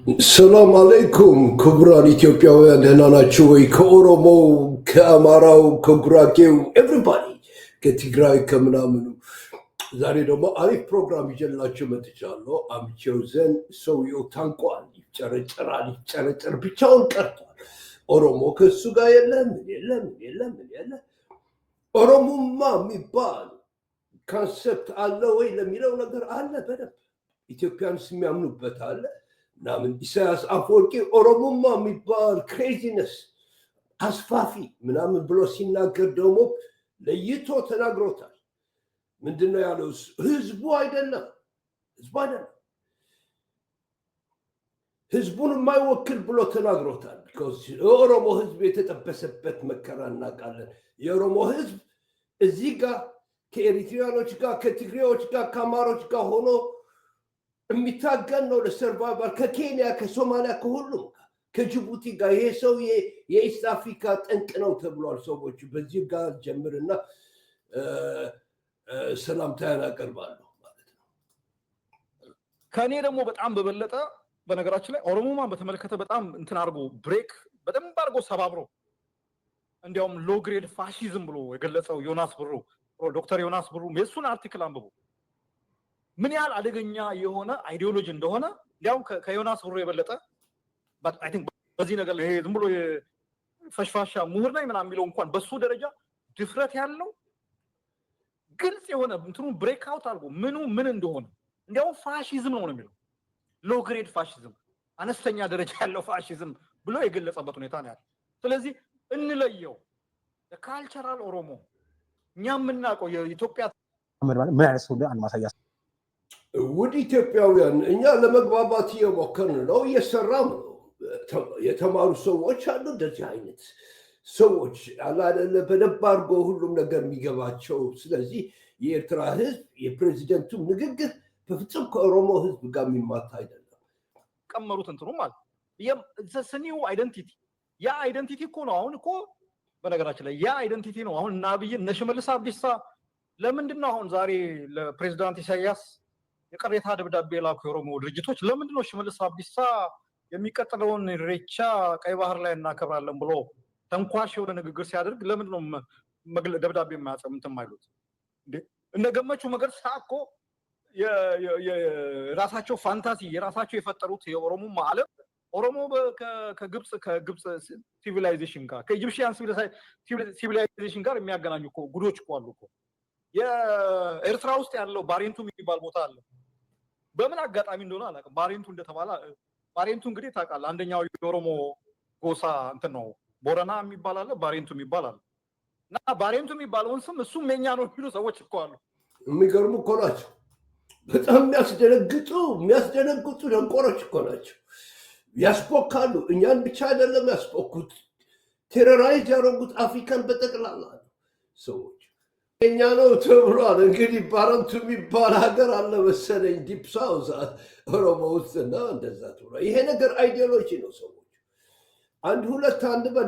ሰላም አለይኩም ክቡራን ኢትዮጵያውያን ደህና ናችሁ ወይ? ከኦሮሞው፣ ከአማራው፣ ከጉራጌው ኤቭሪባዲ ከትግራይ ከምናምኑ ዛሬ ደግሞ አሪፍ ፕሮግራም ይዤላችሁ መጥቻለሁ። አምቼው ዘንድ ሰውየው ታንቋል፣ ይጨረጨራል፣ ይጨረጨር ብቻውን ቀርቷል። ኦሮሞ ከሱ ጋር የለም የለም። ኦሮሞማ የሚባል ካንሰፕት አለ ወይ ለሚለው ነገር አለ በደንብ ኢትዮጵያንስ የሚያምኑበት አለ ምናምን። ኢሳያስ አፈወርቂ ኦሮሞማ የሚባል ክሬዚነስ አስፋፊ ምናምን ብሎ ሲናገር ደግሞ ለይቶ ተናግሮታል። ምንድነው ያለው? ህዝቡ አይደለም ህዝቡን የማይወክል ብሎ ተናግሮታል። የኦሮሞ ህዝብ የተጠበሰበት መከራ እናውቃለን። የኦሮሞ ህዝብ እዚህ ጋር ከኤሪትሪያኖች ጋር ከትግሬዎች ጋር ከአማሮች ጋር ሆኖ የሚታገል ነው ለሰርቫይቫል። ከኬንያ ከሶማሊያ ከሁሉም ከጅቡቲ ጋር ይሄ ሰው የኢስት አፍሪካ ጠንቅ ነው ተብሏል። ሰዎች በዚህ ጋር ጀምርና ሰላምታዬን አቀርባለሁ ማለት ነው። ከኔ ደግሞ በጣም በበለጠ በነገራችን ላይ ኦሮሞማን በተመለከተ በጣም እንትን አድርጎ ብሬክ በደንብ አድርጎ ሰባብሮ እንዲያውም ሎ ግሬድ ፋሺዝም ብሎ የገለጸው ዶክተር ዮናስ ብሩ የሱን አርቲክል አንብቡ። ምን ያህል አደገኛ የሆነ አይዲዮሎጂ እንደሆነ እንዲያውም ከዮናስ ብሩ የበለጠ አይ ቲንክ በዚህ ነገር ይሄ ዝም ብሎ ፈሽፋሻ ምሁር ነኝ ምናምን የሚለው እንኳን በሱ ደረጃ ድፍረት ያለው ግልጽ የሆነ እንትኑ ብሬክ አውት አድርጎ ምን እንደሆነ እንዲያውም ፋሺዝም ነው የሚለው ሎ ግሬድ ፋሺዝም አነስተኛ ደረጃ ያለው ፋሺዝም ብሎ የገለጸበት ሁኔታ ነው ያለው። ስለዚህ እንለየው። ካልቸራል ኦሮሞ እኛ የምናውቀው የኢትዮጵያ ምን አይነት ሰው አንድ ማሳያ ውድ ኢትዮጵያውያን እኛ ለመግባባት እየሞከርን ነው፣ እየሰራም ነው። የተማሩ ሰዎች አሉ፣ እንደዚህ አይነት ሰዎች አላደለ በደንብ አድርጎ ሁሉም ነገር የሚገባቸው። ስለዚህ የኤርትራ ህዝብ የፕሬዚደንቱ ንግግር በፍጹም ከኦሮሞ ህዝብ ጋር የሚማታ አይደለም። ቀመሩት እንትኑ ማለት የሰኒው አይደንቲቲ ያ አይደንቲቲ እኮ ነው። አሁን እኮ በነገራችን ላይ ያ አይደንቲቲ ነው። አሁን እና አብይ እነ ሽመልስ አብዲሳ ለምንድን ነው አሁን ዛሬ ለፕሬዚዳንት ኢሳያስ የቅሬታ ደብዳቤ ላኩ የኦሮሞ ድርጅቶች? ለምንድን ነው ሽመልስ አብዲሳ የሚቀጥለውን ኢሬቻ ቀይ ባህር ላይ እናከብራለን ብሎ ተንኳሽ የሆነ ንግግር ሲያደርግ ለምንድን ነው ደብዳቤ የማያጸምት የማይሉት? እነ ገመቹ መገርሳ እኮ የራሳቸው ፋንታሲ የራሳቸው የፈጠሩት የኦሮሞ ዓለም ኦሮሞ ከግብጽ ሲቪላይዜሽን ጋር ከኢጂፕሽያን ሲቪላይዜሽን ጋር የሚያገናኙ እኮ ጉዶች እኮ አሉ እኮ። የኤርትራ ውስጥ ያለው ባሬንቱ የሚባል ቦታ አለ። በምን አጋጣሚ እንደሆነ አላውቅም። ባሬንቱ እንደተባለ ባሬንቱ እንግዲህ ታውቃለህ፣ አንደኛው የኦሮሞ ጎሳ እንትን ነው። ቦረና የሚባል አለ፣ ባሬንቱ የሚባል አለ። እና ባሬንቱ የሚባለውን ስም እሱም የኛ ነው የሚሉ ሰዎች እኮ አሉ። የሚገርሙ እኮ ናቸው። በጣም የሚያስደነግጡ ደንቆሮች እኮ ናቸው። ያስፖካሉ። እኛን ብቻ አይደለም ያስፖኩት፣ ቴሮራይዝ ያደረጉት አፍሪካን በጠቅላላ ሰዎች። እኛ ነው ተብሏል። እንግዲህ ባረንቱ የሚባል ሀገር አለ መሰለኝ ዲፕ ሳውዝ ኦሮሞ ውስጥና እንደዛ ተብሏል። ይሄ ነገር አይዲዮሎጂ ነው። ሰዎች አንድ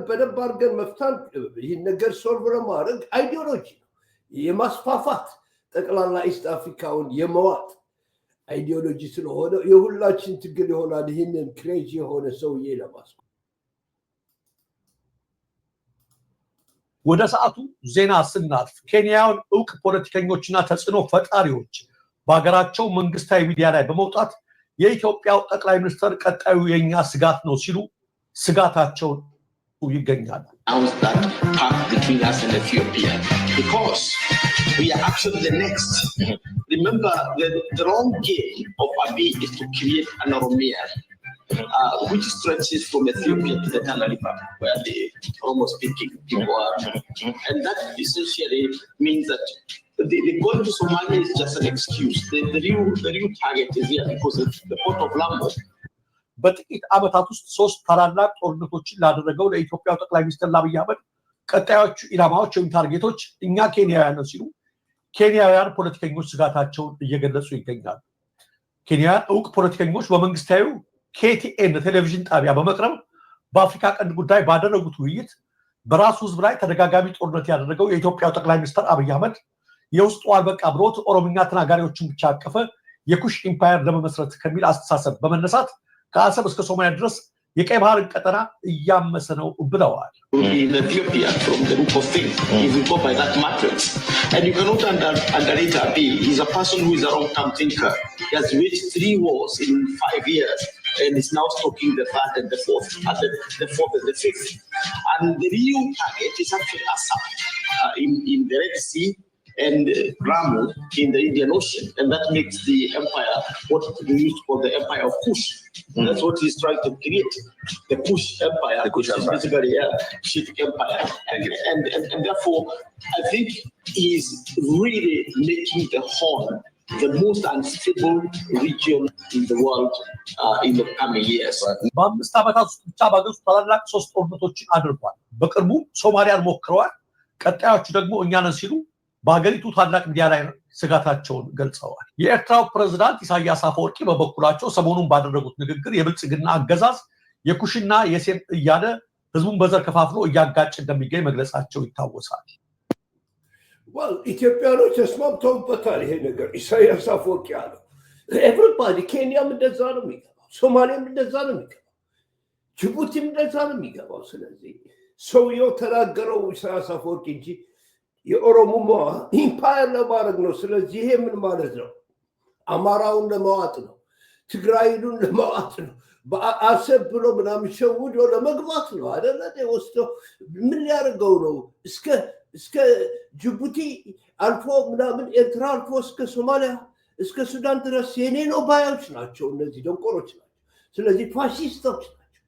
በደንብ አድርገን መፍታን ይህን ነገር ሶልቭ ለማድረግ አይዲዮሎጂ ነው። የማስፋፋት ጠቅላላ ኢስት አፍሪካውን የመዋጥ አይዲዮሎጂ ስለሆነ የሁላችን ትግል ይሆናል። ይህንን ክሬዚ የሆነ ሰውዬ ለማስቆም ወደ ሰዓቱ ዜና ስናልፍ ኬንያውያን እውቅ ፖለቲከኞችና ተጽዕኖ ፈጣሪዎች በሀገራቸው መንግስታዊ ሚዲያ ላይ በመውጣት የኢትዮጵያው ጠቅላይ ሚኒስትር ቀጣዩ የኛ ስጋት ነው ሲሉ ስጋታቸውን ይገኛሉ። We are actually the next. Remember, the wrong game of Abiy is to create an Oromia, which stretches from Ethiopia to the Tana River, where the Oromo-speaking people are. And that essentially means that the going to Somalia is just an excuse. The real target is here because of the port of Lamu. በጥቂት ዓመታት ውስጥ 3 ታላላቅ ጦርነቶችን ላደረገው ለኢትዮጵያው ጠቅላይ ሚኒስትር አብይ አህመድ ቀጣዮቹ ኢላማዎች ወይም ታርጌቶች እኛ ኬንያውያን ነው ሲሉ ኬንያውያን ፖለቲከኞች ስጋታቸውን እየገለጹ ይገኛሉ። ኬንያውያን እውቅ ፖለቲከኞች በመንግስታዊ KTN ቴሌቪዥን ጣቢያ በመቅረብ በአፍሪካ ቀንድ ጉዳይ ባደረጉት ውይይት በራሱ ህዝብ ላይ ተደጋጋሚ ጦርነት ያደረገው የኢትዮጵያው ጠቅላይ ሚኒስትር አብይ አህመድ የውስጡ አልበቃ ብሎት ኦሮምኛ ተናጋሪዎችን ብቻ አቀፈ የኩሽ ኢምፓየር ለመመስረት ከሚል አስተሳሰብ በመነሳት ከአሰብ እስከ ሶማሊያ ድረስ የቀይ ባህርን ቀጠና እያመሰ ነው ብለዋል። In Ethiopia, from the root of things, if you go by that matrix, and you cannot underrate Abiy. He's a person who is a long-term thinker. He has waged 3 wars in 5 years, and is now stalking the third and the fourth, and the fourth and the fifth. And the real target is actually Assam in the Red Sea and Ramu in the Indian Ocean, and that makes the empire what we used to call the empire of Kush. That's what he's trying to create, the Kush empire, which is basically a Shiite empire, and therefore I think he's really making the Horn the most unstable region in the world in the coming years. በ5 ዓመታት ውስጥ ብቻ ባገዙ ታላላቅ 3 ጦርነቶችን አድርጓል። በቅርቡ ሶማሊያን ሞክረዋል። ቀጣዮቹ ደግሞ እኛ ነን ሲሉ በአገሪቱ ታላቅ ሚዲያ ላይ ስጋታቸውን ገልጸዋል። የኤርትራው ፕሬዝዳንት ኢሳያስ አፈወርቂ በበኩላቸው ሰሞኑን ባደረጉት ንግግር የብልጽግና አገዛዝ የኩሽና የሴም እያለ ህዝቡን በዘር ከፋፍሎ እያጋጭ እንደሚገኝ መግለጻቸው ይታወሳል። ኢትዮጵያኖች ተስማምተውበታል። ይሄ ነገር ኢሳያስ አፈወርቂ ያለው ኤቭሪባዲ ኬንያም እንደዛ ነው የሚገባው፣ ሶማሊያም እንደዛ ነው የሚገባው፣ ጅቡቲም እንደዛ ነው የሚገባው። ስለዚህ ሰውየው ተናገረው ኢሳያስ አፈወርቂ እንጂ የኦሮሞማ ኢምፓየር ለማድረግ ነው። ስለዚህ ይሄ ምን ማለት ነው? አማራውን ለማዋጥ ነው፣ ትግራይኑን ለማዋጥ ነው፣ በአሰብ ብሎ ምናምን ሸውዶ ለመግባት ነው አይደለ? ወስዶ ምን ሊያደርገው ነው? እስከ ጅቡቲ አልፎ ምናምን ኤርትራ አልፎ እስከ ሶማሊያ እስከ ሱዳን ድረስ የኔ ነው ባዮች ናቸው። እነዚህ ደንቆሮች ናቸው። ስለዚህ ፋሺስቶች ናቸው።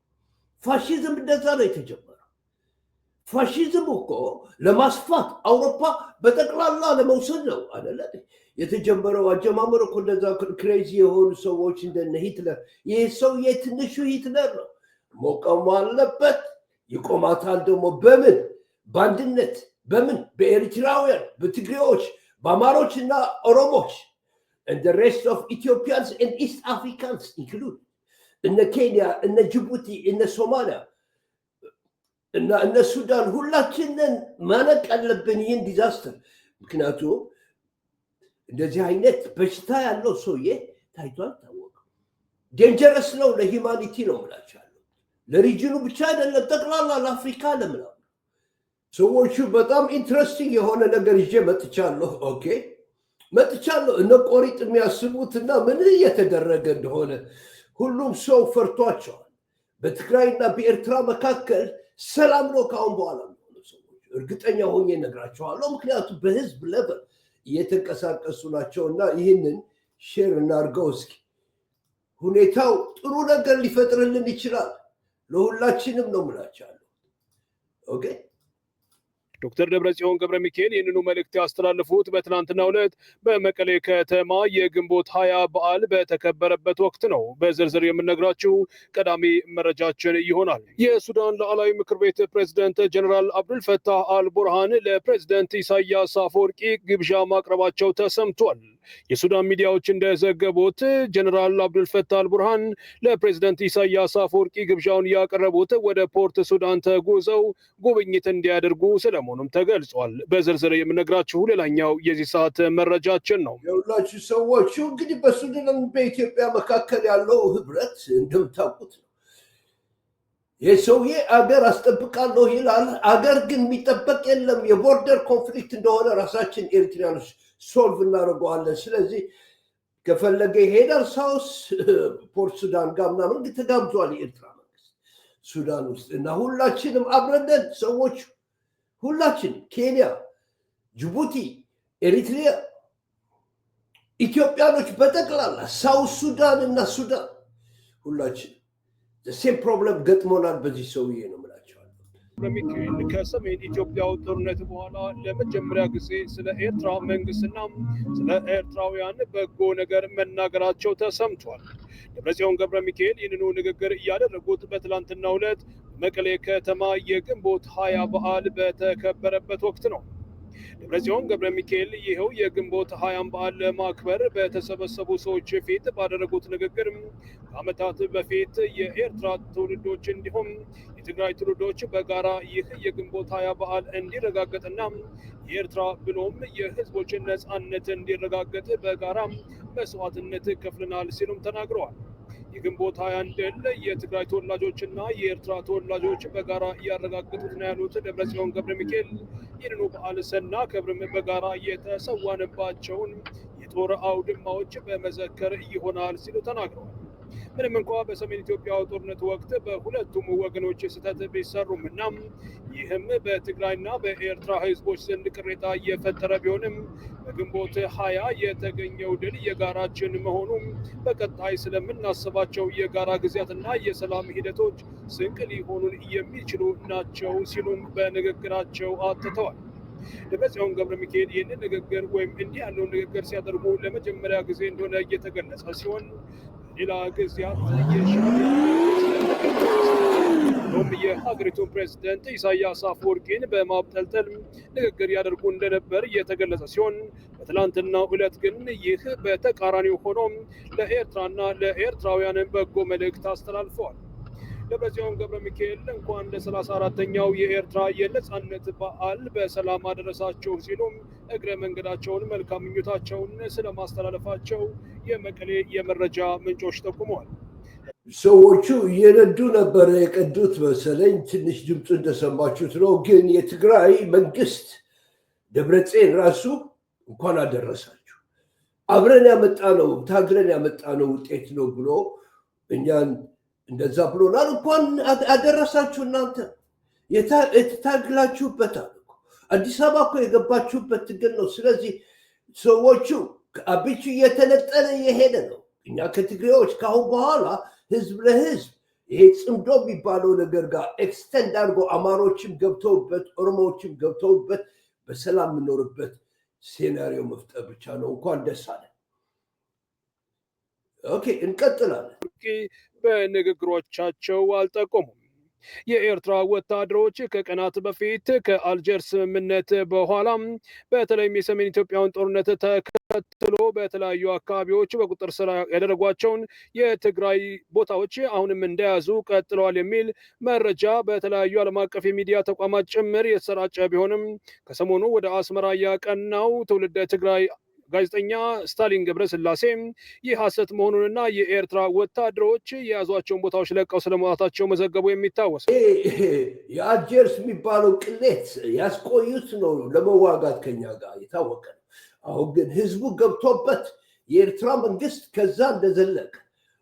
ፋሺዝም እንደዛ ነው የተጀመረው። ፋሺዝም እኮ ለማስፋት አውሮፓ በጠቅላላ ለመውሰድ ነው አይደለ የተጀመረው። አጀማመሩ እኮ እንደዛ ክሬዚ የሆኑ ሰዎች እንደነ ሂትለር። ይህ ሰውዬ ትንሹ ሂትለር ነው። መቆም አለበት። ይቆማታል ደግሞ በምን? በአንድነት በምን? በኤርትራውያን፣ በትግሬዎች፣ በአማሮች እና ኦሮሞች and the rest of Ethiopians and East Africans include እነ ኬንያ፣ እነ ጅቡቲ፣ እነ ሶማሊያ እና እነ ሱዳን ሁላችንን ማነቅ አለብን ይህን ዲዛስተር። ምክንያቱም እንደዚህ አይነት በሽታ ያለው ሰውዬ ታይቶ አልታወቀም። ዴንጀረስ ነው ለሂማኒቲ ነው ምላቻለሁ። ለሪጅኑ ብቻ አይደለም ጠቅላላ ለአፍሪካ ለምናምን። ሰዎቹ በጣም ኢንትረስቲንግ የሆነ ነገር ይዤ መጥቻለሁ። ኦኬ መጥቻለሁ። እነ ቆሪጥ የሚያስቡትና ምን እየተደረገ እንደሆነ ሁሉም ሰው ፈርቷቸዋል። በትግራይና በኤርትራ መካከል ሰላም ነው ካሁን በኋላ ሰዎች እርግጠኛ ሆኜ እነግራቸዋለሁ። ምክንያቱም በህዝብ ለበል እየተንቀሳቀሱ ናቸውና ይህንን ሼር እናድርገው እስኪ። ሁኔታው ጥሩ ነገር ሊፈጥርልን ይችላል። ለሁላችንም ነው ምላቻለሁ። ኦኬ ዶክተር ደብረጽዮን ገብረ ሚካኤል ይህንኑ መልእክት ያስተላለፉት በትናንትናው ዕለት በመቀሌ ከተማ የግንቦት 20 በዓል በተከበረበት ወቅት ነው። በዝርዝር የምነግራችሁ ቀዳሚ መረጃችን ይሆናል። የሱዳን ሉዓላዊ ምክር ቤት ፕሬዝዳንት ጀነራል አብዱልፈታህ አልቡርሃን ለፕሬዝዳንት ኢሳያስ አፈወርቂ ግብዣ ማቅረባቸው ተሰምቷል። የሱዳን ሚዲያዎች እንደዘገቡት ጀነራል አብዱልፈታህ አልቡርሃን ለፕሬዝዳንት ኢሳያስ አፈወርቂ ግብዣውን ያቀረቡት ወደ ፖርት ሱዳን ተጉዘው ጉብኝት እንዲያደርጉ ስለመሆኑም ተገልጿል። በዝርዝር የምነግራችሁ ሌላኛው የዚህ ሰዓት መረጃችን ነው። የሁላችሁ ሰዎች እንግዲህ በሱዳን በኢትዮጵያ መካከል ያለው ህብረት እንደምታውቁት ነው። የሰውዬ አገር አስጠብቃለሁ ይላል። አገር ግን የሚጠበቅ የለም። የቦርደር ኮንፍሊክት እንደሆነ ራሳችን ኤርትራኖች ሶልቭ እናደርገዋለን። ስለዚህ ከፈለገ ይሄዳል ሳውስ ፖርት ሱዳን ጋር ምናምን ተጋብዟል የኤርትራ መንግስት ሱዳን ውስጥ እና ሁላችንም አብረን ሰዎች ሁላችንም ኬንያ፣ ጅቡቲ፣ ኤሪትሪያ፣ ኢትዮጵያኖች በጠቅላላ ሳውስ ሱዳን እና ሱዳን ሁላችን ሴም ፕሮብለም ገጥሞናል። በዚህ ሰውዬ ነው ሚካኤል ከሰሜን ኢትዮጵያው ጦርነት በኋላ ለመጀመሪያ ጊዜ ስለ ኤርትራ መንግስትና ስለ ኤርትራውያን በጎ ነገር መናገራቸው ተሰምቷል። ደብረጽዮን ገብረ ሚካኤል ይህንኑ ንግግር እያደረጉት በትላንትናው ዕለት መቀሌ ከተማ የግንቦት 20 በዓል በተከበረበት ወቅት ነው። ደብረጽዮን ገብረ ሚካኤል ይኸው የግንቦት 20 በዓል ለማክበር በተሰበሰቡ ሰዎች ፊት ባደረጉት ንግግር ከዓመታት በፊት የኤርትራ ትውልዶች እንዲሁም የትግራይ ትውልዶች በጋራ ይህ የግንቦት 20 በዓል እንዲረጋገጥና የኤርትራ ብሎም የህዝቦችን ነፃነት እንዲረጋገጥ በጋራ መስዋዕትነት ከፍለናል ሲሉም ተናግረዋል። የግንቦት 21 ድል የትግራይ ተወላጆችና የኤርትራ ተወላጆች በጋራ እያረጋገጡት ነው ያሉት ደብረጽዮን ገብረ ሚካኤል ይህንኑ በዓል ስናከብርም በጋራ የተሰዋንባቸውን የጦር አውድማዎች በመዘከር ይሆናል ሲሉ ተናግረዋል። ምንም እንኳ በሰሜን ኢትዮጵያ ጦርነት ወቅት በሁለቱም ወገኖች ስህተት ቢሰሩም እና ይህም በትግራይና በኤርትራ ህዝቦች ዘንድ ቅሬታ እየፈጠረ ቢሆንም በግንቦት 20 የተገኘው ድል የጋራችን መሆኑም በቀጣይ ስለምናስባቸው የጋራ ጊዜያትና የሰላም ሂደቶች ስንቅ ሊሆኑን የሚችሉ ናቸው ሲሉም በንግግራቸው አትተዋል። ደብረጽዮን ገብረ ሚካኤል ይህንን ንግግር ወይም እንዲህ ያለውን ንግግር ሲያደርጉ ለመጀመሪያ ጊዜ እንደሆነ እየተገለጸ ሲሆን ሌላ ጊዜያት የሀገሪቱ ፕሬዝዳንት ኢሳያስ አፈወርቂን በማብጠልጠል ንግግር ያደርጉ እንደነበር እየተገለጸ ሲሆን በትላንትናው ዕለት ግን ይህ በተቃራኒው ሆኖ ለኤርትራና ለኤርትራውያን በጎ መልእክት አስተላልፈዋል። ደብረጽዮን ገብረ ሚካኤል እንኳን ለ34ኛው የኤርትራ የነጻነት በዓል በሰላም አደረሳቸው ሲሉም እግረ መንገዳቸውን መልካም ምኞታቸውን ስለማስተላለፋቸው የመቀሌ የመረጃ ምንጮች ጠቁመዋል። ሰዎቹ እየነዱ ነበረ የቀዱት መሰለኝ። ትንሽ ድምፁ እንደሰማችሁት ነው። ግን የትግራይ መንግስት ደብረጽዮን ራሱ እንኳን አደረሳችሁ አብረን ያመጣነው ታግለን ያመጣነው ውጤት ነው ብሎ እኛን እንደዛ ብሎናል። እንኳን አደረሳችሁ እናንተ የታግላችሁበታል። አዲስ አበባ እኮ የገባችሁበት ትግል ነው። ስለዚህ ሰዎቹ አብቹ እየተነጠለ የሄደ ነው። እኛ ከትግሬዎች ካሁን በኋላ ህዝብ ለህዝብ ይሄ ጽምዶ የሚባለው ነገር ጋር ኤክስተንድ አድርጎ አማሮችም ገብተውበት ኦሮሞዎችም ገብተውበት በሰላም የምኖርበት ሴናሪዮ መፍጠር ብቻ ነው። እንኳን ደስ አለ። ኦኬ፣ እንቀጥላለን። በንግግሮቻቸው አልጠቆሙም። የኤርትራ ወታደሮች ከቀናት በፊት ከአልጀር ስምምነት በኋላም በተለይም የሰሜን ኢትዮጵያውን ጦርነት ተከትሎ በተለያዩ አካባቢዎች በቁጥጥር ስር ያደረጓቸውን የትግራይ ቦታዎች አሁንም እንደያዙ ቀጥለዋል የሚል መረጃ በተለያዩ ዓለም አቀፍ የሚዲያ ተቋማት ጭምር የተሰራጨ ቢሆንም ከሰሞኑ ወደ አስመራ ያቀናው ትውልደ ትግራይ ጋዜጠኛ ስታሊን ገብረስላሴ ይህ ሐሰት መሆኑንና የኤርትራ ወታደሮች የያዟቸውን ቦታዎች ለቀው ስለመውጣታቸው መዘገቡ የሚታወስ የአልጀርስ የሚባለው ቅሌት ያስቆዩት ነው ለመዋጋት ከኛ ጋር የታወቀ ነው። አሁን ግን ህዝቡ ገብቶበት የኤርትራ መንግስት ከዛ እንደዘለቀ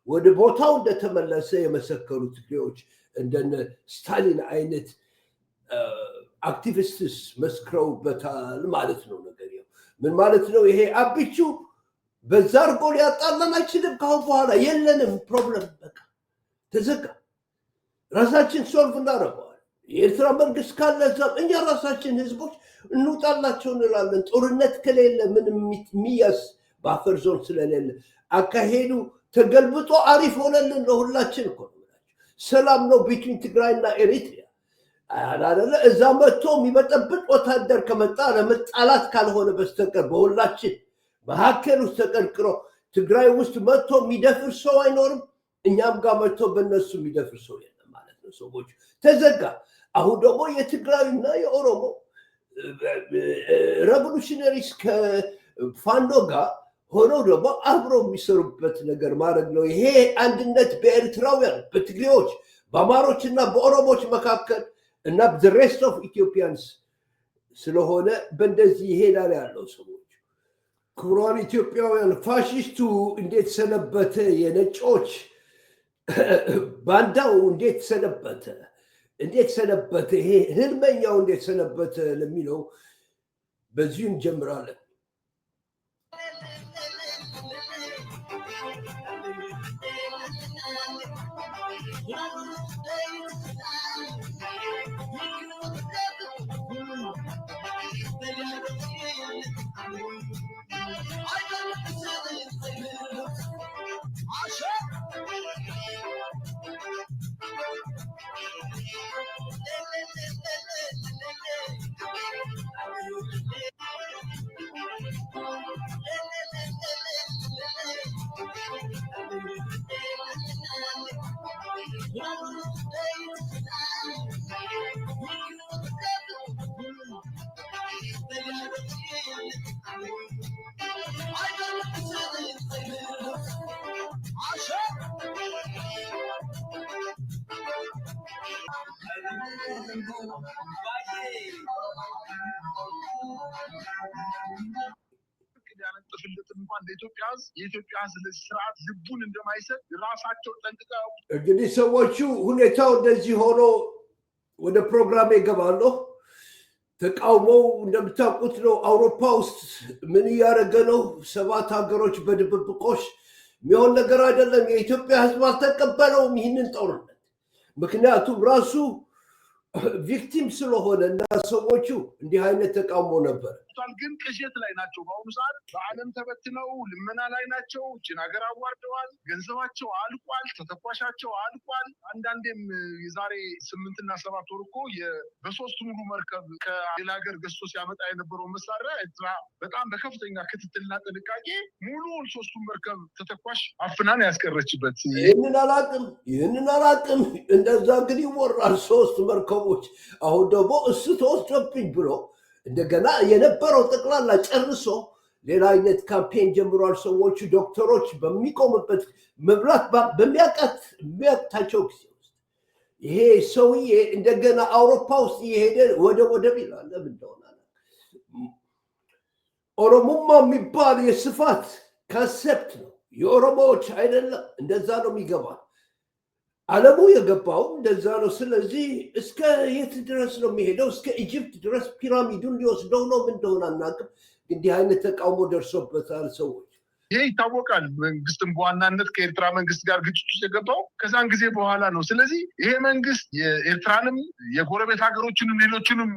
ወደ ቦታው እንደተመለሰ የመሰከሩ ትግሬዎች እንደነ ስታሊን አይነት አክቲቪስትስ መስክረውበታል ማለት ነው። ነገር ምን ማለት ነው? ይሄ አብቹ በዛ አድርጎ ሊያጣላን አይችልም። ካሁን በኋላ የለንም ፕሮብለም፣ በቃ ተዘጋ። ራሳችን ሶልቭ እናደርገዋል። የኤርትራ መንግስት ካለ እዛም እኛ ራሳችን ህዝቦች እንውጣላቸው እንላለን። ጦርነት ከሌለ ምንም የሚያዝ ባፈር ዞን ስለሌለ አካሄዱ ተገልብጦ አሪፍ ሆነልን ለሁላችን እኮ ነው። ሰላም ነው ቢትዊን ትግራይና ኤሪትሪያ አላለ። እዛ መጥቶ የሚበጠብጥ ወታደር ከመጣ ለመጣላት ካልሆነ በስተቀር በሁላችን መካከል ውስጥ ተቀርቅሮ ትግራይ ውስጥ መጥቶ የሚደፍር ሰው አይኖርም። እኛም ጋር መጥቶ በእነሱ የሚደፍር ሰው የለም ማለት ነው። ሰዎች ተዘጋ። አሁን ደግሞ የትግራይና የኦሮሞ ሬቮሉሽነሪስ ከፋኖ ጋር ሆነው ደግሞ አብረው የሚሰሩበት ነገር ማድረግ ነው። ይሄ አንድነት በኤርትራውያን፣ በትግሬዎች፣ በአማሮች እና በኦሮሞች መካከል እና the rest of Ethiopians ስለሆነ በእንደዚህ ይሄዳል ያለው ሰዎች። ክቡራን ኢትዮጵያውያን፣ ፋሽስቱ እንዴት ሰነበተ? የነጮች ባንዳው እንዴት ሰነበተ? እንዴት ሰነበተ? ይሄ ህልመኛው እንዴት ሰነበተ ለሚለው በዚሁ እንጀምራለን። ያነጥፍለትም እንኳን ለኢትዮጵያ ሕዝብ የኢትዮጵያ ሕዝብ ለስርዓት ልቡን እንደማይሰጥ ራሳቸው ጠንቅቀው እንግዲህ ሰዎቹ ሁኔታው እንደዚህ ሆኖ ወደ ፕሮግራም ይገባሉ። ተቃውሞው እንደምታውቁት ነው። አውሮፓ ውስጥ ምን እያደረገ ነው? 7 ሀገሮች በድብብቆሽ የሚሆን ነገር አይደለም። የኢትዮጵያ ሕዝብ አልተቀበለውም ይህንን ጦርነት። ምክንያቱም ራሱ ቪክቲም ስለሆነ እና ሰዎቹ እንዲህ አይነት ተቃውሞ ነበር። ግን ቅዠት ላይ ናቸው። በአሁኑ ሰዓት በዓለም ተበትነው ልመና ላይ ናቸው። እችን ሀገር አዋርደዋል። ገንዘባቸው አልቋል። ተተኳሻቸው አልቋል። አንዳንዴም የዛሬ 8 እና 7 ወር እኮ በ3 ሙሉ መርከብ ከሌላ ሀገር ገዝቶ ሲያመጣ የነበረው መሳሪያ ኤርትራ በጣም በከፍተኛ ክትትልና ጥንቃቄ ሙሉውን 3ቱን መርከብ ተተኳሽ አፍናን ያስቀረችበት። ይህንን አላቅም። እንደዛ ግን ይወራል። 3 መርከቦች አሁን ደግሞ እሱ ተወስዶብኝ ብሎ እንደገና የነበረው ጠቅላላ ጨርሶ ሌላ አይነት ካምፔን ጀምሯል። ሰዎቹ ዶክተሮች በሚቆሙበት መብላት በሚያቅታቸው ጊዜ ውስጥ ይሄ ሰውዬ እንደገና አውሮፓ ውስጥ እየሄደ ወደብ ይላል። ለምን እንደሆነ ኦሮሞማ የሚባል የስፋት ካንሴፕት ነው፣ የኦሮሞዎች አይደለም። እንደዛ ነው የሚገባ ዓለሙ የገባው እንደዛ ነው። ስለዚህ እስከ የት ድረስ ነው የሚሄደው? እስከ ኢጅፕት ድረስ ፒራሚዱን ሊወስደው ነው። ምን እንደሆነ አናውቅም። እንዲህ አይነት ተቃውሞ ደርሶበታል ሰዎች። ይሄ ይታወቃል። መንግስትም በዋናነት ከኤርትራ መንግስት ጋር ግጭት ውስጥ የገባው ከዛን ጊዜ በኋላ ነው። ስለዚህ ይሄ መንግስት የኤርትራንም የጎረቤት ሀገሮችንም ሌሎችንም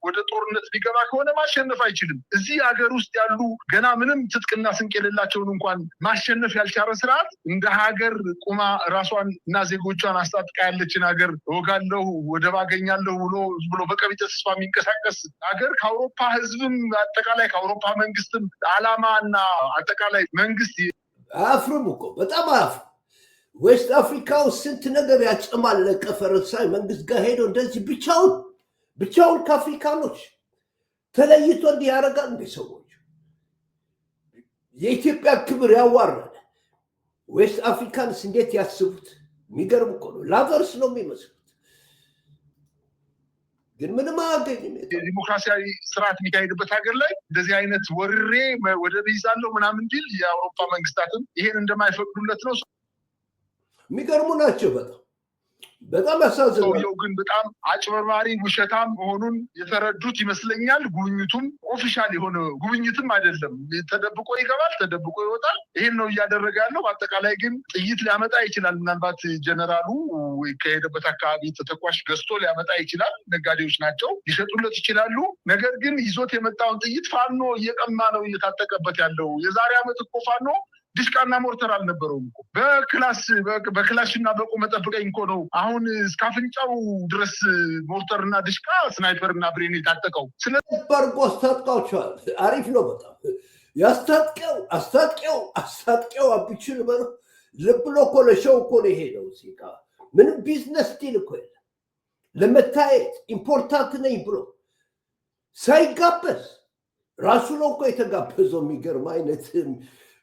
ወደ ጦርነት ሊገባ ከሆነ ማሸነፍ አይችልም። እዚህ ሀገር ውስጥ ያሉ ገና ምንም ትጥቅና ስንቅ የሌላቸውን እንኳን ማሸነፍ ያልቻለ ስርዓት እንደ ሀገር ቁማ ራሷን እና ዜጎቿን አስታጥቃ ያለችን ሀገር እወጋለሁ፣ ወደብ አገኛለሁ ብሎ በቀቢተ ተስፋ የሚንቀሳቀስ ሀገር ከአውሮፓ ህዝብም አጠቃላይ ከአውሮፓ መንግስትም አላማ እና አጠቃላይ መንግስት አፍርም እኮ በጣም አፍር ዌስት አፍሪካ ውስጥ ስንት ነገር ያጨማለቀ ፈረንሳይ መንግስት ጋር ሄዶ እንደዚህ ብቻውን ከአፍሪካኖች ተለይቶ እንዲህ ያደርጋል። እንደ ሰዎች የኢትዮጵያ ክብር ያዋረደ ዌስት አፍሪካንስ እንዴት ያስቡት? የሚገርም እኮ ነው። ላቨርስ ነው የሚመስሉት፣ ግን ምንም አያገኝም። ዲሞክራሲያዊ ስርዓት የሚካሄድበት ሀገር ላይ እንደዚህ አይነት ወርሬ ወደብ ይዛለሁ ምናምን ቢል የአውሮፓ መንግስታትም ይሄን እንደማይፈቅዱለት ነው። የሚገርሙ ናቸው። በጣም ያሳዝናል። ሰውየው ግን በጣም አጭበርባሪ ውሸታም መሆኑን የተረዱት ይመስለኛል። ጉብኝቱም ኦፊሻል የሆነ ጉብኝትም አይደለም። ተደብቆ ይገባል፣ ተደብቆ ይወጣል። ይሄን ነው እያደረገ ያለው። በአጠቃላይ ግን ጥይት ሊያመጣ ይችላል። ምናልባት ጀነራሉ ከሄደበት አካባቢ ተተኳሽ ገዝቶ ሊያመጣ ይችላል። ነጋዴዎች ናቸው፣ ሊሸጡለት ይችላሉ። ነገር ግን ይዞት የመጣውን ጥይት ፋኖ እየቀማ ነው እየታጠቀበት ያለው። የዛሬ ዓመት እኮ ፋኖ ዲሽቃና ሞርተር አልነበረውም እኮ በክላሽና በቆመ ጠብቀኝ እኮ ነው አሁን እስከ አፍንጫው ድረስ ሞርተርና ዲሽቃ ስናይፐርና ብሬን የታጠቀው። ስለበርጎ አስታጥቃቸዋል። አሪፍ ነው በጣም አስታጥቄው አብችል በ ልብሎ እኮ ለሸው እኮ ነው የሄደው። ሲቃ ምንም ቢዝነስ ዲል እኮ የለም። ለመታየት ኢምፖርታንት ነኝ ብሎ ሳይጋበዝ ራሱ ነው እኮ የተጋበዘው። የሚገርም አይነት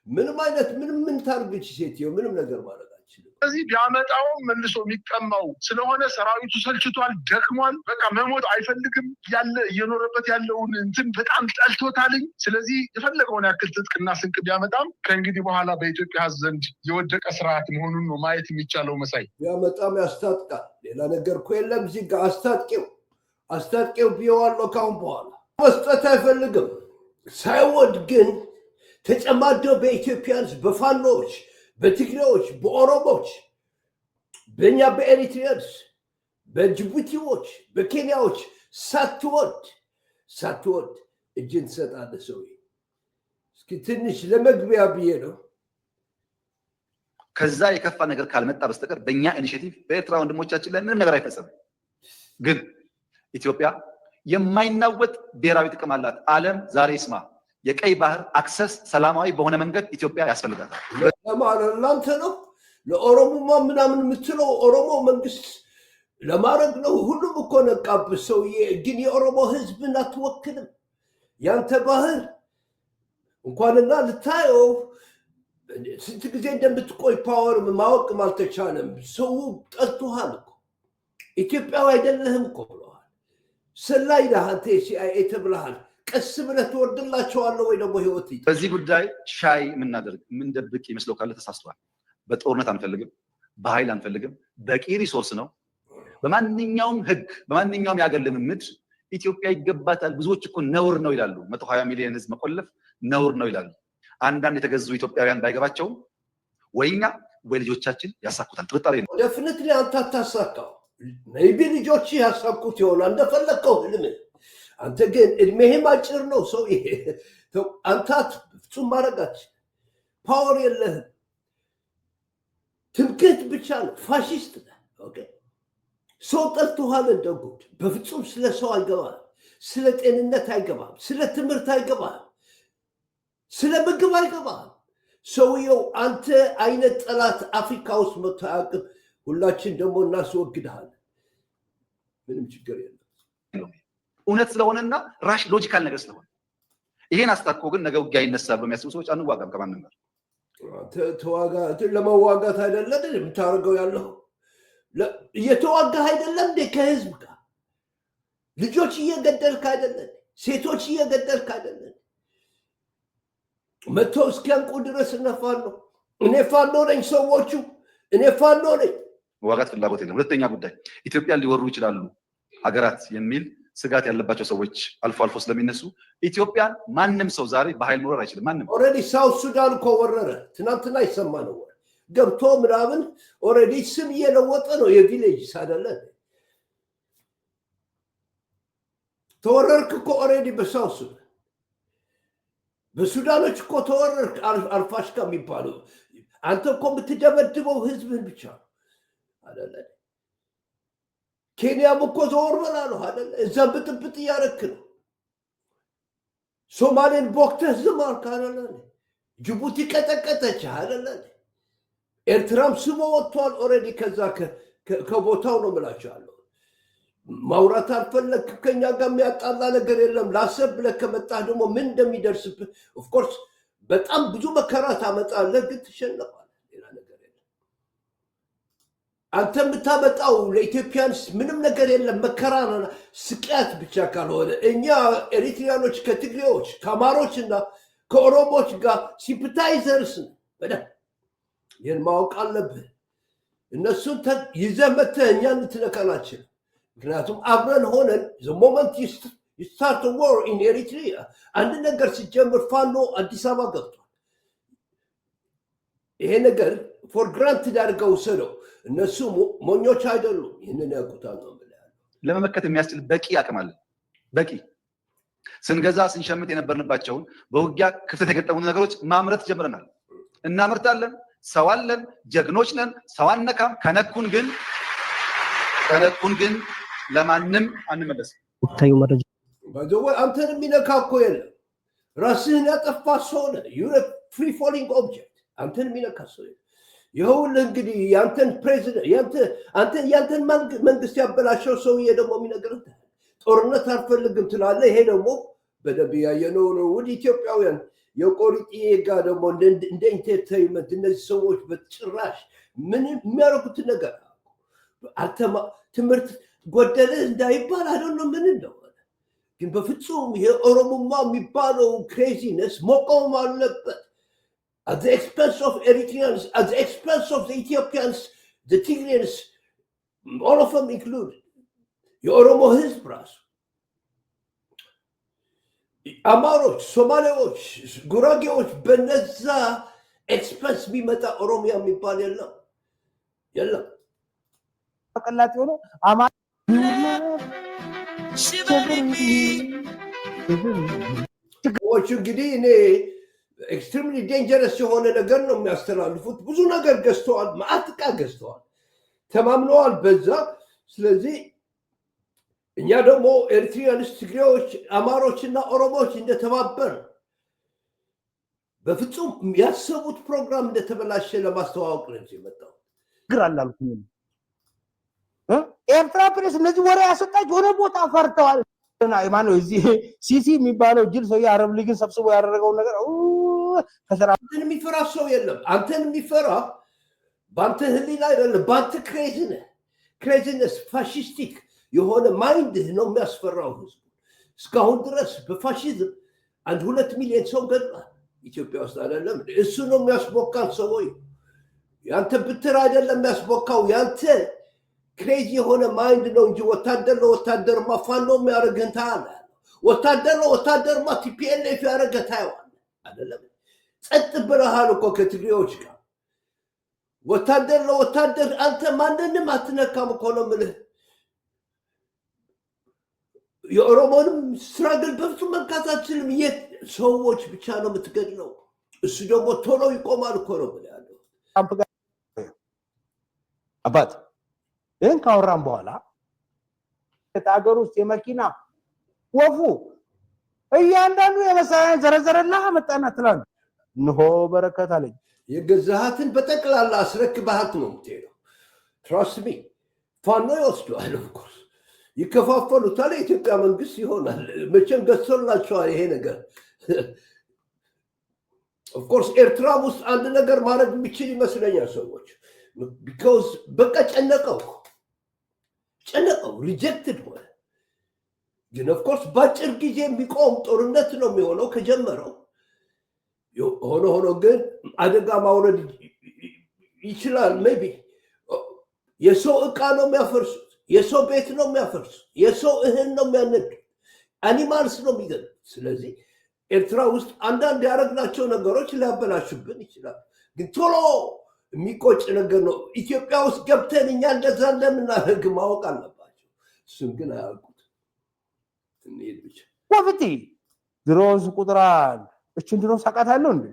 ምንም ታርግች ሴትዮ ምንም ነገር ማድረግ አልችልም። ስለዚህ ቢያመጣው መልሶ የሚቀማው ስለሆነ ሰራዊቱ ሰልችቷል፣ ደክሟል። በቃ መሞት አይፈልግም። እየኖረበት ያለውን እንትን በጣም ጠልቶታልኝ። ስለዚህ የፈለገውን ያክል ትጥቅና ስንቅ ቢያመጣም ከእንግዲህ በኋላ በኢትዮጵያ ሕዝብ ዘንድ የወደቀ ስርዓት መሆኑን ነው ማየት የሚቻለው። መሳይ ቢያመጣም ያስታጥቃል። ሌላ ነገር እኮ የለም። እዚህ ጋር አስታጥቄው ቢዋለው ካሁን በኋላ መስጠት አይፈልግም። ሳይወድ ግን ተጨማደው በኢትዮጵያንስ፣ በፋኖች፣ በትግሬዎች፣ በኦሮሞች፣ በእኛ በኤሪትሪያንስ፣ በጅቡቲዎች፣ በኬንያዎች ሳትወድ እጅን ትሰጣለህ። ሰው እስኪ ትንሽ ለመግቢያ ብዬ ነው። ከዛ የከፋ ነገር ካልመጣ በስተቀር በእኛ ኢኒሼቲቭ በኤርትራ ወንድሞቻችን ላይ ምንም ነገር አይፈጸምም። ግን ኢትዮጵያ የማይናወጥ ብሔራዊ ጥቅም አላት። ዓለም ዛሬ ይስማ። የቀይ ባህር አክሰስ ሰላማዊ በሆነ መንገድ ኢትዮጵያ ያስፈልጋታል። ለማንተ ነው ለኦሮሞማ ምናምን የምትለው ኦሮሞ መንግስት ለማድረግ ነው። ሁሉም እኮ ነቃብህ ሰውዬ። ግን የኦሮሞ ህዝብን አትወክልም። ያንተ ባህር እንኳንና ልታየው ስንት ጊዜ እንደምትቆይ ፓወር ማወቅም አልተቻለም። ሰው ጠልቶሃል እኮ ኢትዮጵያዊ አይደለህም እኮ ብለዋል። ሰላይ ነህ አንተ ሲአይኤ ተብለሃል ቀስ ብለህ ትወርድላቸዋለህ ወይ ደግሞ ህይወት በዚህ ጉዳይ ሻይ የምናደርግ የምንደብቅ ይመስለው ካለ ተሳስቷል። በጦርነት አንፈልግም፣ በኃይል አንፈልግም። በቂ ሪሶርስ ነው። በማንኛውም ህግ በማንኛውም የአገር ልምምድ ኢትዮጵያ ይገባታል። ብዙዎች እኮ ነውር ነው ይላሉ። 120 ሚሊዮን ህዝብ መቆለፍ ነውር ነው ይላሉ። አንዳንድ የተገዙ ኢትዮጵያውያን ባይገባቸውም ወይኛ ወይ ልጆቻችን ያሳኩታል። ጥርጣሬ ነው። ደፍኒትሊ አንተ አታሳካው። ሜይቢ ልጆች ያሳኩት ይሆናል እንደፈለግከው ህልም። አንተ ግን እድሜህም አጭር ነው። ሰው ይሄ አንተ ፍጹም ማረጋች ፓወር የለህም። ትምክህት ብቻ ነው። ፋሽስት ነህ። ኦኬ ሰው ጠልቶሃል እንደ ጉድ። በፍጹም ስለ ሰው አይገባም፣ ስለ ጤንነት አይገባም፣ ስለ ትምህርት አይገባም፣ ስለ ምግብ አይገባም። ሰውየው አንተ አይነት ጠላት አፍሪካ ውስጥ መጥቶ አያውቅም። ሁላችን ደግሞ እናስወግድሃለን። ምንም ችግር የለም። እውነት ስለሆነና ራሽ ሎጂካል ነገር ስለሆነ ይሄን አስታኮ ግን ነገ ውጊያ ይነሳል በሚያስቡ ሰዎች አንዋጋም ከማንም ጋር። ተዋጋ ለመዋጋት አይደለም የምታደርገው ያለው እየተዋጋህ አይደለም እንዴ? ከህዝብ ጋር ልጆች እየገደልክ አይደለም? ሴቶች እየገደልክ አይደለም? መጥቶ እስኪያንቁ ድረስ እነፋለሁ እኔ ፋኖ ነኝ፣ ሰዎቹ እኔ ፋኖ ነኝ። መዋጋት ፍላጎት የለም። ሁለተኛ ጉዳይ ኢትዮጵያን ሊወሩ ይችላሉ ሀገራት የሚል ስጋት ያለባቸው ሰዎች አልፎ አልፎ ስለሚነሱ ኢትዮጵያን ማንም ሰው ዛሬ በኃይል መውረር አይችልም። ማንም ኦልሬዲ ሳውት ሱዳን እኮ ወረረ። ትናንትና ይሰማ ነው ገብቶ ምናምን ኦልሬዲ ስም እየለወጠ ነው። የቪሌጅ አይደለ ተወረርክ እኮ ኦልሬዲ በሳውት ሱዳን በሱዳኖች እኮ ተወረርክ። አልፋሽካ የሚባለው አንተ እኮ የምትደበድበው ህዝብን ብቻ አይደለ? ኬንያም እኮ ዘወር በላ ነው አይደለ? እዛ ብጥብጥ እያረክ ነው። ሶማሌን ቦክተህ ዝም አልክ አይደለ? ጅቡቲ ቀጠቀጠች አይደለ? ኤርትራም ስሞ ወጥቷል ኦልሬዲ። ከዛ ከቦታው ነው የምላቸዋለሁ። ማውራት አልፈለክ፣ ከኛ ጋር የሚያጣላ ነገር የለም። ላሰብ ብለህ ከመጣህ ደግሞ ምን እንደሚደርስብህ ኦፍኮርስ በጣም ብዙ መከራ ታመጣለህ፣ ግን ትሸነፋለህ። ሌላ ነገር የለም። አንተ የምታመጣው ለኢትዮጵያንስ ምንም ነገር የለም። መከራና ስቃያት ብቻ ካልሆነ እኛ ኤሪትሪያኖች ከትግሬዎች ከአማሮች እና ከኦሮሞች ጋር ሲምፓታይዘርስ በደንብ ይህን ማወቅ አለብህ። እነሱን ይዘህ መተህ እኛን ልትነካን አትችልም። ምክንያቱም አብረን ሆነን ሞመንት ስታርት ዋር ኢን ኤሪትሪያ አንድ ነገር ሲጀምር ፋኖ አዲስ አበባ ገብቷል። ይሄ ነገር ፎር ግራንትድ አድርገው ውሰደው። እነሱ ሞኞች አይደሉም። ይህንን ያውቁታል ነው ለመመከት የሚያስችል በቂ አቅም አለን። በቂ ስንገዛ ስንሸምት የነበርንባቸውን በውጊያ ክፍተት የገጠሙ ነገሮች ማምረት ጀምረናል። እናምርታለን። ሰው አለን። ጀግኖች ነን። ሰው አነካም። ከነኩን ግን ለማንም አንመለስም። አንተን የሚነካ እኮ የለም። ራስህን ያጠፋ ሰው ነህ። ፍሪ ፎሊንግ ኦብጀክት። አንተን የሚነካ ሰው የለም። ይኸውልህ እንግዲህ ያንተን ፕሬዚደንት ያንተን መንግስት ያበላሸው ሰውዬ ደግሞ የሚነግርህ ጦርነት አልፈልግም ትላለህ። ይሄ ደግሞ በደንብ ያየነው ነው። ውድ ኢትዮጵያውያን የቆሪጤ ጋር ደግሞ እንደ ኢንተርቴይንመንት እነዚህ ሰዎች በጭራሽ ምን የሚያደርጉት ነገር ትምህርት ጎደለ እንዳይባል አይደለ ምን እንደሆነ ግን በፍጹም የኦሮሞማ የሚባለው ክሬዚነስ መቆም አለበት። at the expense of Eritreans, at the expense of the Ethiopians, the Tigrayans, all of them included. የኦሮሞ ህዝብ ራሱ አማሮች፣ ሶማሌዎች፣ ጉራጌዎች በነዛ ኤክስፐንስ ቢመጣ ኦሮሚያ የሚባል የለም። ቀላጥ ሆኖ ችግሮቹ እንግዲህ እኔ ኤክስትሪምሊ ዴንጀረስ የሆነ ነገር ነው የሚያስተላልፉት። ብዙ ነገር ገዝተዋል፣ መዓት ዕቃ ገዝተዋል፣ ተማምነዋል በዛ። ስለዚህ እኛ ደግሞ ኤሪትሪያንስ፣ ትግሬዎች፣ አማሮች እና ኦሮሞዎች እንደተባበር በፍጹም ያሰቡት ፕሮግራም እንደተበላሸ ለማስተዋወቅ ነው የመጣው። ግር አላልኩም። ኤርትራ ፕሬስ እነዚህ ወሬ ያሰጣች ሆነ ቦታ ፈርተዋል። ማነው እዚህ ሲሲ የሚባለው ጅል ሰው የአረብ ሊግን ሰብስቦ ያደረገው ነገር አንተን የሚፈራ ሰው የለም። አንተን የሚፈራ በአንተ ህሊና አይደለም፣ በአንተ ክሬዚነስ ፋሽስቲክ የሆነ ማይንድ ነው የሚያስፈራው ህዝቡ። እስካሁን ድረስ በፋሽዝም 1-2 ሚሊዮን ሰው ገድሏል ኢትዮጵያ ውስጥ አይደለም። እሱ ነው የሚያስቦካን ሰዎች። ያንተ ብትር አይደለም የሚያስቦካው፣ ያንተ ክሬዚ የሆነ ማይንድ ነው እንጂ ወታደር ለወታደርማ ፋኖ የሚያደርግህን ታያለህ። ወታደር ለወታደርማ ቲፒኤልኤፍ ያደረገ ታየዋለህ አይደለም። ጸጥ ብለሃል እኮ ከትግሬዎች ጋር። ወታደር ለወታደር አንተ ማንንም አትነካም እኮ ነው የምልህ። የኦሮሞንም ስትራግል በፍጹም መንካት አትችልም። የት ሰዎች ብቻ ነው የምትገድለው። እሱ ደግሞ ቶሎ ይቆማል እኮ ነው የምልህ ያለው አባት። ይህን ካወራን በኋላ ሀገር ውስጥ የመኪና ወፉ እያንዳንዱ የመሳሪያ ዘረዘረና መጣና ትላል እንሆ በረከት አለኝ። የገዛሃትን በጠቅላላ አስረክበሃት ነው የምትሄደው። ትራስት ሚ ፋኖ ይወስደዋል። ኦፍኮርስ ይከፋፈሉታል። የኢትዮጵያ መንግስት ይሆናል መቼም ገዝቶላቸዋል ይሄ ነገር። ኦፍኮርስ ኤርትራ ውስጥ አንድ ነገር ማድረግ የሚችል ይመስለኛል ሰዎች። ቢካውዝ በቃ ጨነቀው ሪጀክትድ ሆነ። ግን ኦፍኮርስ በአጭር ጊዜ የሚቆም ጦርነት ነው የሚሆነው ከጀመረው። ሆኖ ግን አደጋ ማውረድ ይችላል። ሜይ ቢ የሰው እቃ ነው የሚያፈርሱት፣ የሰው ቤት ነው የሚያፈርሱት፣ የሰው እህል ነው የሚያነዱት፣ አኒማልስ ነው የሚገሉት። ስለዚህ ኤርትራ ውስጥ አንዳንድ ያደረግናቸው ነገሮች ሊያበላሹብን ይችላል። ግን ቶሎ የሚቆጭ ነገር ነው። ኢትዮጵያ ውስጥ ገብተን እኛ እንደዛ እንደምናደርግ ማወቅ አለባቸው። እሱም ግን አያውቁት። እንሂድ ብቻ ወፍቲ ድሮስ ቁጥር እችን ድሮ ሳቃታለሁ እንዴ?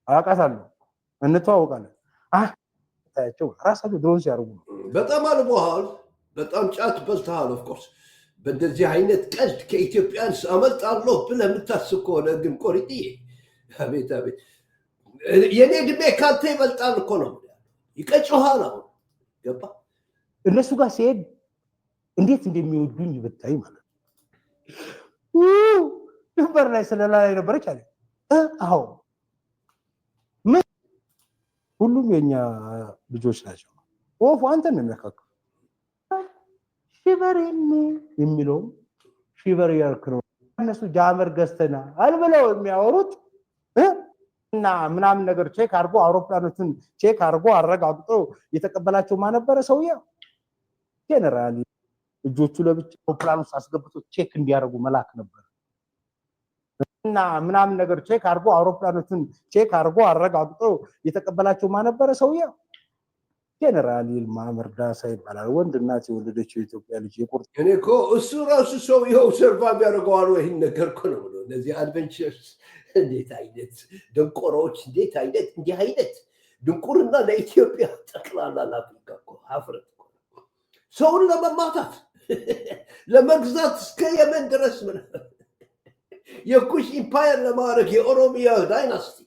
አቃታለሁ። እንተዋወቃለን። ታያቸው ራሳቸው ድሮን ሲያርጉ በጣም አልቦሃል። በጣም ጫት በልተሃል። ኦፍኮርስ በእንደዚህ አይነት ቀልድ ከኢትዮጵያን አመልጣለሁ ብለህ የምታስብ ከሆነ ግን ቆሪጥዬ፣ አቤት አቤት፣ የኔ ዕድሜ ካንተ ይበልጣል እኮ ነው። ይቀጭሃል። አሁን ገባ። እነሱ ጋር ሲሄድ እንዴት እንደሚወዱኝ ብታይ ማለት ድንበር ላይ ስለላይ ነበረች አለ። አዎ ሁሉም የኛ ልጆች ናቸው። ወፉ አንተን ነው የሚያካክሉ። ሺቨሬን የሚለው ሺቨር ያርክ ነው። እነሱ ጃመር ገዝተና አልብለው የሚያወሩት እና ምናምን ነገር ቼክ አድርጎ አውሮፕላኖችን ቼክ አድርጎ አረጋግጦ የተቀበላቸው ማን ነበረ? ሰውዬው ጄኔራል እጆቹ ለብቻ አውሮፕላን ውስጥ አስገብቶ ቼክ እንዲያደርጉ መላክ ነበር። እና ምናምን ነገር ቼክ አድርጎ አውሮፕላኖችን ቼክ አድርጎ አረጋግጦ የተቀበላቸው ማን ነበረ? ሰውዬው ጄኔራል ይልማ መርዳሳ ይባላል። ወንድ እናት የወለደችው የኢትዮጵያ ልጅ የቁርጥ እኔ እኮ እሱ ራሱ ሰውዬው ሰርቫይቭ ያደርገዋል ወይ ይህን ነገር እኮ ነው ብሎ እነዚህ አድቨንቸርስ እንዴት አይነት ደንቆሮዎች! እንዴት አይነት እንዲህ አይነት ድንቁርና ለኢትዮጵያ ጠቅላላ ለአፍሪካ እኮ ሀፍረት እኮ ሰውን ለመማታት ለመግዛት እስከ የመን ድረስ ምን የኩሽ ኢምፓየር ለማድረግ የኦሮሚያ ዳይናስቲ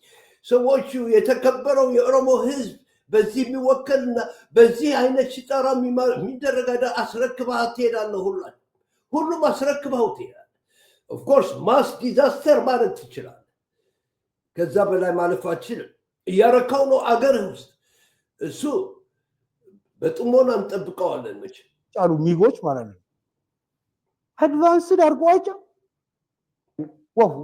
ሰዎቹ የተከበረው የኦሮሞ ህዝብ በዚህ የሚወከልና በዚህ አይነት ሲጠራ የሚደረግ አስረክበሃት ትሄዳለህ። ሁሉም አስረክበው ትሄዳለህ። ኦፍኮርስ ማስ ዲዛስተር ማለት ትችላለህ። ከዛ በላይ ማለፍ አችልም። እያረካው ነው አገርህ ውስጥ። እሱ በጥሞና እንጠብቀዋለን። መቼ ጫሉ ሚጎች ማለት ነው አድቫንስድ አድርጓቸው ወፉ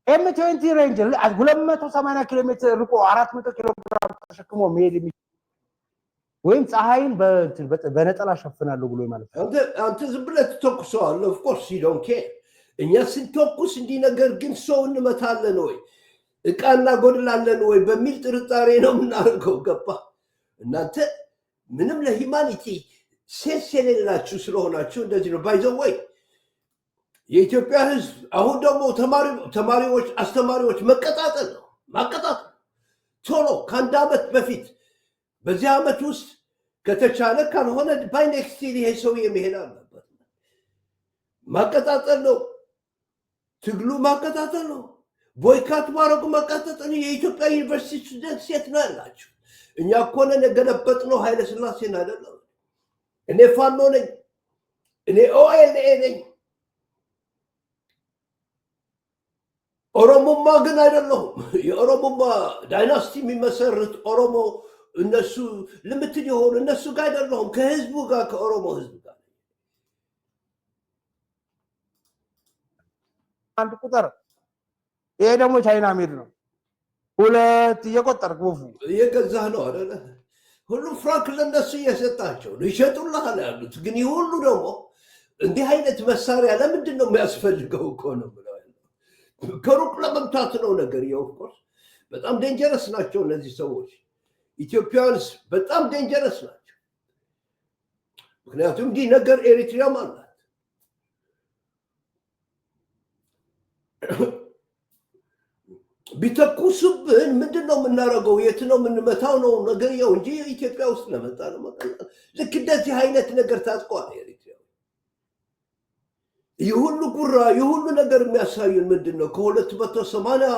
ኤም20 ሬንጀር 280 ኪሎ ሜትር ርቆ 400 ኪሎ ግራም ተሸክሞ መሄድ ወይም ፀሐይን በነጠላ ሸፍናለሁ ብሎ ማለት ነው። አንተ ዝም ብለህ ትተኩሰዋለህ። ኦፍኮርስ ዩ ዶንት ኬር። እኛ ስንተኩስ እንዲህ ነገር ግን ሰው እንመታለን ወይ እቃ እናጎድላለን ወይ በሚል ጥርጣሬ ነው የምናደርገው። ገባ? እናንተ ምንም ለሂማኒቲ ሴንስ የሌላችሁ ስለሆናችሁ እንደዚህ ነው። ባይዘው ወይ የኢትዮጵያ ህዝብ አሁን ደግሞ ተማሪዎች፣ አስተማሪዎች መቀጣጠል ነው ማቀጣጠል። ቶሎ ከአንድ ዓመት በፊት በዚህ ዓመት ውስጥ ከተቻለ ካልሆነ ባይ ኔክስት ይሄ ሰውዬ መሄድ አለበት። ማቀጣጠል ነው ትግሉ፣ ማቀጣጠል ነው። ቦይካት ማድረጉ ማቀጣጠል። የኢትዮጵያ ዩኒቨርሲቲ ስቱደንት ሴት ነው ያላችሁ። እኛ እኮ ነን የገለበጥነው ኃይለ ሥላሴን አይደለም። እኔ ፋኖ ነኝ፣ እኔ ኦኤልኤ ነኝ። ኦሮሞማ ግን አይደለሁም። የኦሮሞማ ዳይናስቲ የሚመሰርት ኦሮሞ እነሱ ልምትድ የሆኑ እነሱ ጋር አይደለሁም። ከህዝቡ ጋር ከኦሮሞ ህዝብ ጋር አንድ ቁጥር ይሄ ደግሞ ቻይና ሜድ ነው። ሁለት እየቆጠርክ ወፉ እየገዛህ ነው አይደለ? ሁሉም ፍራንክ ለነሱ እየሰጣቸው ነው ይሸጡልሃል ያሉት። ግን ይህ ሁሉ ደግሞ እንዲህ አይነት መሳሪያ ለምንድን ነው የሚያስፈልገው እኮ ነው ብለው ከሩቅ ለመምታት ነው ነገር። ኦፍኮርስ በጣም ዴንጀረስ ናቸው እነዚህ ሰዎች። ኢትዮጵያውያንስ በጣም ዴንጀረስ ናቸው። ምክንያቱም እንዲህ ነገር ኤሪትሪያም አላት። ቢተኩሱብን ምንድን ነው የምናደርገው? የት ነው የምንመታው ነው ነገር ያው እንጂ ኢትዮጵያ ውስጥ ለመጣ ነው መቀላቀል። ልክ እንደዚህ አይነት ነገር ታጥቀዋል ኤሪትሪያ። የሁሉ ጉራ የሁሉ ነገር የሚያሳዩን ምንድን ነው? ከ280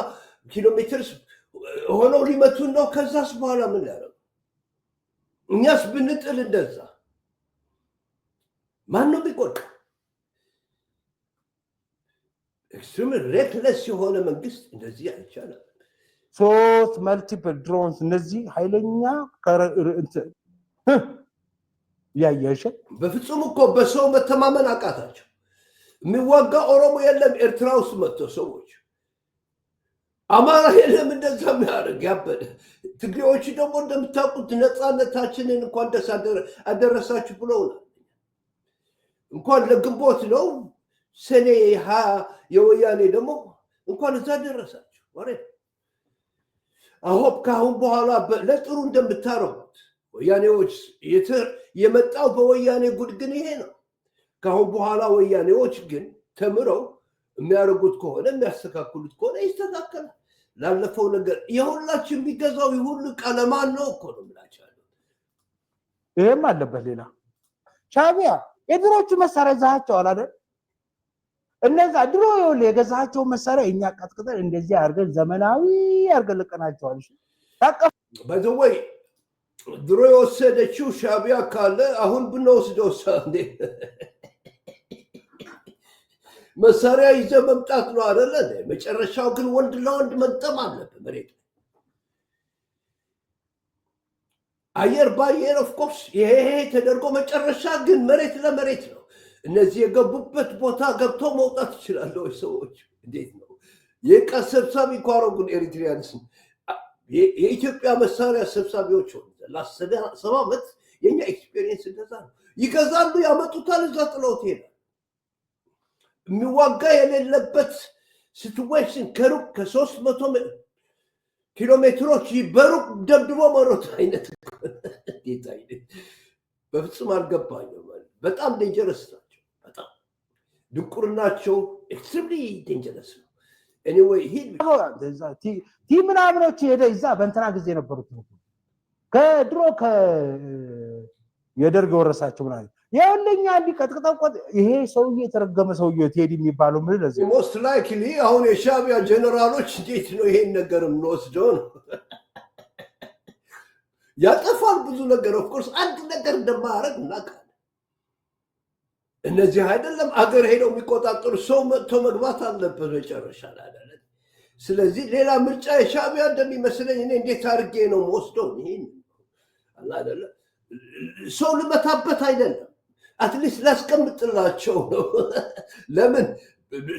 ኪሎ ሜትር ሆነው ሊመቱን ነው። ከዛስ በኋላ ምን ያደርጉ? እኛስ ብንጥል እንደዛ ማን ነው ቢቆጥ? ኤክስትሪም ሬክለስ የሆነ መንግስት እንደዚህ አይቻልም። 3 መልቲፕል ድሮንስ እነዚህ ኃይለኛ ያያሽ በፍጹም እኮ በሰው መተማመን አቃታቸው። የሚዋጋ ኦሮሞ የለም ኤርትራ ውስጥ መጥቶ ሰዎች፣ አማራ የለም እንደዛ የሚያደርግ ያበደ። ትግሬዎች ደግሞ እንደምታውቁት ነፃነታችንን እንኳን ደስ አደረሳችሁ ብለውናል። እንኳን ለግንቦት ነው ሰኔ የወያኔ ደግሞ እንኳን እዛ ደረሳችሁ። ወሬ አሆፕ ካሁን በኋላ ለጥሩ እንደምታረጉት ወያኔዎች የመጣው በወያኔ ጉድ ግን ይሄ ነው። ካሁን በኋላ ወያኔዎች ግን ተምረው የሚያደርጉት ከሆነ የሚያስተካክሉት ከሆነ ይስተካከላል። ላለፈው ነገር የሁላችን የሚገዛው የሁሉ ቀለማን ነው እኮ ነው የምላቸዋለሁ። ይሄም አለበት ሌላ ሻቢያ የድሮቹ መሳሪያ ይዛቸዋል አይደል? እነዛ ድሮ ይኸውልህ የገዛቸው መሳሪያ እኛ ቀጥቅጠን እንደዚህ አድርገን ዘመናዊ አድርገን ልቀናቸዋል። እሺ በዘወይ ድሮ የወሰደችው ሻቢያ ካለ አሁን ብንወስደው እንዴ መሳሪያ ይዘ መምጣት ነው አይደለ? መጨረሻው ግን ወንድ ለወንድ መጠም አለበት መሬት አየር ባየር ኦፍኮርስ ይሄ ተደርጎ መጨረሻ ግን መሬት ለመሬት ነው። እነዚህ የገቡበት ቦታ ገብተው መውጣት ይችላሉ ወይ ሰዎች? እንዴት ነው የቀስ ሰብሳቢ ኳሮጉን ኤሪትሪያንስ የኢትዮጵያ መሳሪያ ሰብሳቢዎች ሆኑ። ለ7 ዓመት የኛ ኤክስፔሪየንስ እንደዛ ነው። ይገዛሉ፣ ያመጡታል፣ እዛ ጥለውት ይሄዳል። የሚዋጋ የሌለበት ሲትዌሽን ከሩቅ ከ300 ኪሎ ሜትሮች በሩቅ ደብድቦ መሮት አይነት ጌታ በፍጹም አልገባኝም። በጣም ዴንጀረስ ናቸው። በጣም ድንቁርናቸው ኤክስትሪምሊ ዴንጀረስ ነው። ኤኒዌይ ቲ ምናምኖች ሄደ ይዛ በእንትና ጊዜ ነበሩት ከድሮ የደርግ ወረሳቸው ምናምን ያለኛ ሊቀጥቅጠው ይሄ ሰውዬ የተረገመ ሰውዬ ቴዲ የሚባለው ምን ለዚህ ሞስት ላይክሊ አሁን የሻቢያ ጀነራሎች እንዴት ነው ይሄን ነገር የምንወስደው ነው? ያጠፋል ብዙ ነገር ኦፍኮርስ አንድ ነገር እንደማያደርግ እናውቃለን። እነዚህ አይደለም አገር ሄደው የሚቆጣጠሩ ሰው መጥቶ መግባት አለበት መጨረሻ ላይ አይደለም። ስለዚህ ሌላ ምርጫ የሻቢያ እንደሚመስለኝ እኔ እንዴት አድርጌ ነው የምወስደው? ይሄን አይደለም ሰው ልመታበት አይደለም አትሊስት ላስቀምጥላቸው ነው። ለምን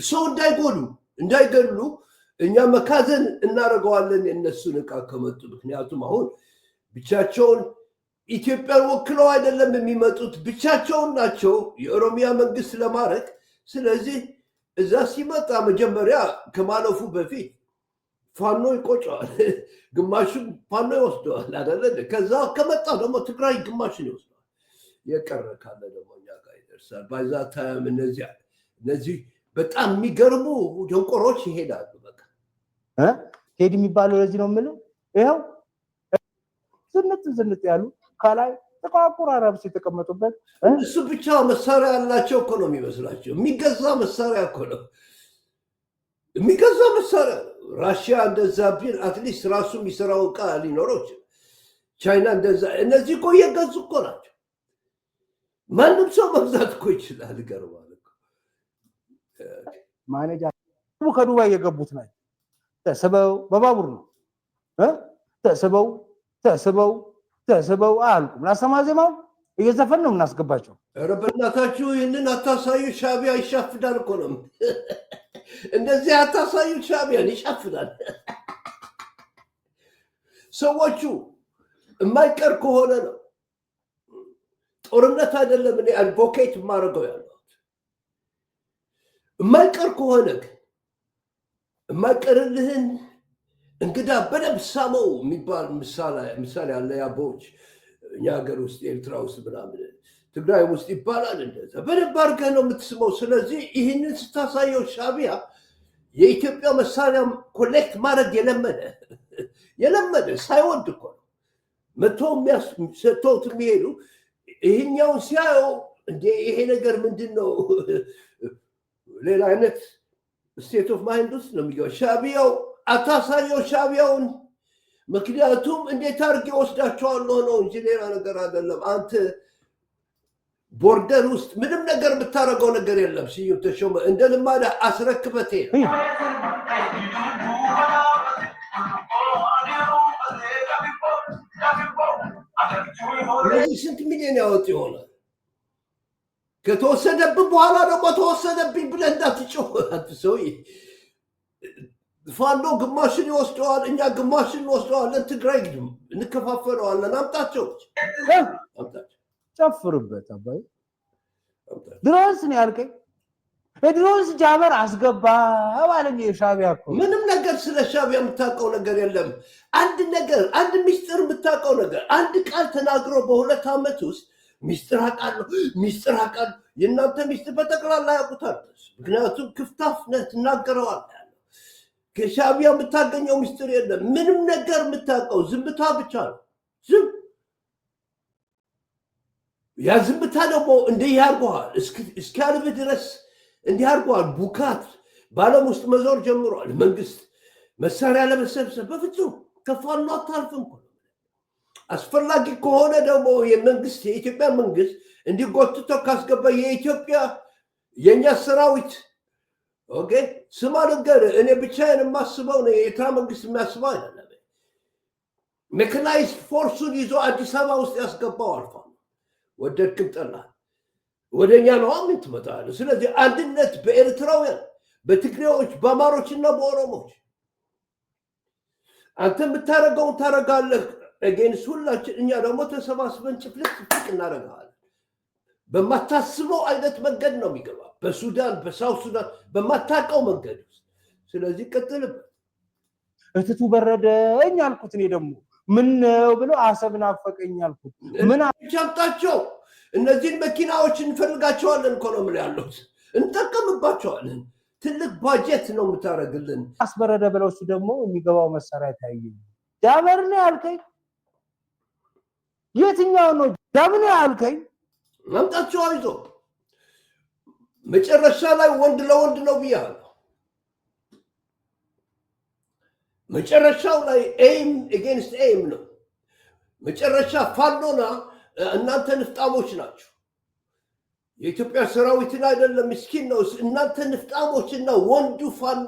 ሰው እንዳይገሉ እኛ መካዘን እናደርገዋለን የእነሱን ዕቃ ከመጡ። ምክንያቱም አሁን ብቻቸውን ኢትዮጵያን ወክለው አይደለም የሚመጡት፣ ብቻቸውን ናቸው የኦሮሚያ መንግስት ለማድረግ። ስለዚህ እዛ ሲመጣ መጀመሪያ ከማለፉ በፊት ፋኖ ይቆጨዋል፣ ግማሹን ፋኖ ይወስደዋል አይደለ? ከዛ ከመጣ ደግሞ ትግራይ ግማሹን ይወስደዋል፣ የቀረ ካለ ደግሞ እኛ ጋር ይደርሳል። ባይዛ ታይም እነዚህ በጣም የሚገርሙ ደንቆሮች ይሄዳሉ። በቃ ቴዲ የሚባለው ለዚህ ነው የምልህ። ይኸው ዝንጥ ያሉ ከላይ ጥቋቁር አረብስ የተቀመጡበት እሱ ብቻ መሳሪያ ያላቸው እኮ ነው የሚመስላቸው። የሚገዛ መሳሪያ እኮ ነው የሚገዛ መሳሪያ። ራሽያ እንደዛ ቢል አትሊስት ራሱ የሚሰራው ዕቃ ሊኖረው ይችላል። ቻይና እንደዛ። እነዚህ እኮ እየገዙ እኮ ናቸው። ማንም ሰው መግዛት እኮ ይችላል። ገርማል እኮ ማኔጃ ከዱባይ የገቡት ናቸው። ተስበው በባቡር ነው ተስበው አያልቁም። ላሰማ ዜማው እየዘፈን ነው የምናስገባቸው። ኧረ በእናታችሁ ይህንን አታሳዩ። ሻቢያ ይሻፍዳል እኮ ነው እንደዚህ አታሳዩ። ሻዕቢያን ይሸፍናል። ሰዎቹ የማይቀር ከሆነ ነው ጦርነት አይደለም እኔ አድቮኬት ማድረገው ያለሁት። የማይቀር ከሆነ ግን የማይቀርልህን እንግዳ በደንብ ሳመው የሚባል ምሳሌ አለ። ያቦች እኛ ሀገር ውስጥ ኤርትራ ውስጥ ምናምን ትግራይ ውስጥ ይባላል። እንደዛ በደንብ አድርገህ ነው የምትስመው። ስለዚህ ይህንን ስታሳየው ሻዕቢያ የኢትዮጵያ መሳሪያ ኮሌክት ማድረግ የለመደ ሳይወድ እኮ ነው መጥቶ ሰጥተውት የሚሄዱ። ይህኛውን ሲያየው እንደ ይሄ ነገር ምንድን ነው ሌላ አይነት ስቴት ኦፍ ማይንድ ውስጥ ነው የሚገባ። ሻዕቢያው አታሳየው ሻዕቢያውን፣ ምክንያቱም እንዴት አድርጌ ወስዳቸዋለሁ ነው እንጂ ሌላ ነገር አይደለም። አንተ ቦርደር ውስጥ ምንም ነገር የምታደርገው ነገር የለም። ስዩም ተሾመ እንደ ልማዳ አስረክበቴ እነዚህ ስንት ሚሊዮን ያወጡ ይሆናል። ከተወሰደብን በኋላ ደግሞ ተወሰደብኝ ብለህ እንዳትጮህ። ሰውዬ ፋኖ ግማሽን ይወስደዋል፣ እኛ ግማሽን እንወስደዋለን። ትግራይ እንከፋፈለዋለን። አምጣቸው ጨፍርበት። አባይ ድሮንስ ነው ያልከኝ? በድሮንስ ጃበር አስገባ ባለኝ። የሻዕቢያ እኮ ምንም ነገር ስለ ሻዕቢያ የምታውቀው ነገር የለም። አንድ ሚስጥር የምታውቀው ነገር አንድ ቃል ተናግሮ በ2 ዓመት ውስጥ ሚስጥር አውቃለሁ። የእናንተ ሚስጥር በጠቅላላ ያውቁታል። ምክንያቱም ክፍታፍ ነህ፣ ትናገረዋለህ። ከሻዕቢያ የምታገኘው ሚስጥር የለም። ምንም ነገር የምታውቀው ዝምታ ብቻ ነው። ያ ዝምታ ደግሞ እንዲህ ያርገዋል። እስኪያልብህ ድረስ እንዲህ አድርገዋል። ቡካት በዓለም ውስጥ መዞር ጀምሯል። መንግስት መሳሪያ ለመሰብሰብ በፍጹም ከፋኖ አታልፍም። አስፈላጊ ከሆነ ደግሞ የኢትዮጵያ መንግስት እንዲጎትቶ ካስገባ የእኛ ሰራዊት ኦኬ ስማ ነገር እኔ ብቻዬን የማስበው ነው። የኤርትራ መንግስት የሚያስበው አይደለም። ሜካናይዝድ ፎርሱን ይዞ አዲስ አበባ ውስጥ ያስገባው አልፋ ወደድክም ጠላህ ወደኛ ነው ምን ትመጣለህ? ስለዚህ አንድነት በኤርትራውያን፣ በትግሬዎች፣ በአማሮችና በኦሮሞች አንተ የምታረገውን ታረጋለህ። አጌንስ ሁላችን እኛ ደግሞ ተሰባስበን ጭፍልቅ እናደርጋለን። በማታስበው አይነት መንገድ ነው የሚገባ። በሱዳን በሳውት ሱዳን በማታውቀው መንገድ ውስጥ። ስለዚህ ቀጥልበት። እትቱ በረደኝ አልኩት። እኔ ደግሞ ምን ነው ብሎ አሰብ ናፈቀኝ አልኩት። ምን አምጣቸው እነዚህን መኪናዎች እንፈልጋቸዋለን እኮ ነው የምልህ ያለሁት። እንጠቀምባቸዋለን። ትልቅ ባጀት ነው የምታደርግልን። አስበረደ ብለው እሱ ደግሞ የሚገባው መሳሪያ ታየኝ። ጃበር ነው ያልከኝ? የትኛው ነው ጃምን ያልከኝ? አምጣቸው አይዞ። መጨረሻ ላይ ወንድ ለወንድ ነው ብያለሁ። መጨረሻው ላይ ኤም ኤጌንስት ኤም ነው። መጨረሻ ፋኖና እናንተ ንፍጣሞች ናችሁ። የኢትዮጵያ ሰራዊትን አይደለም ምስኪን ነው። እናንተ ንፍጣሞችና ወንዱ ፋኖ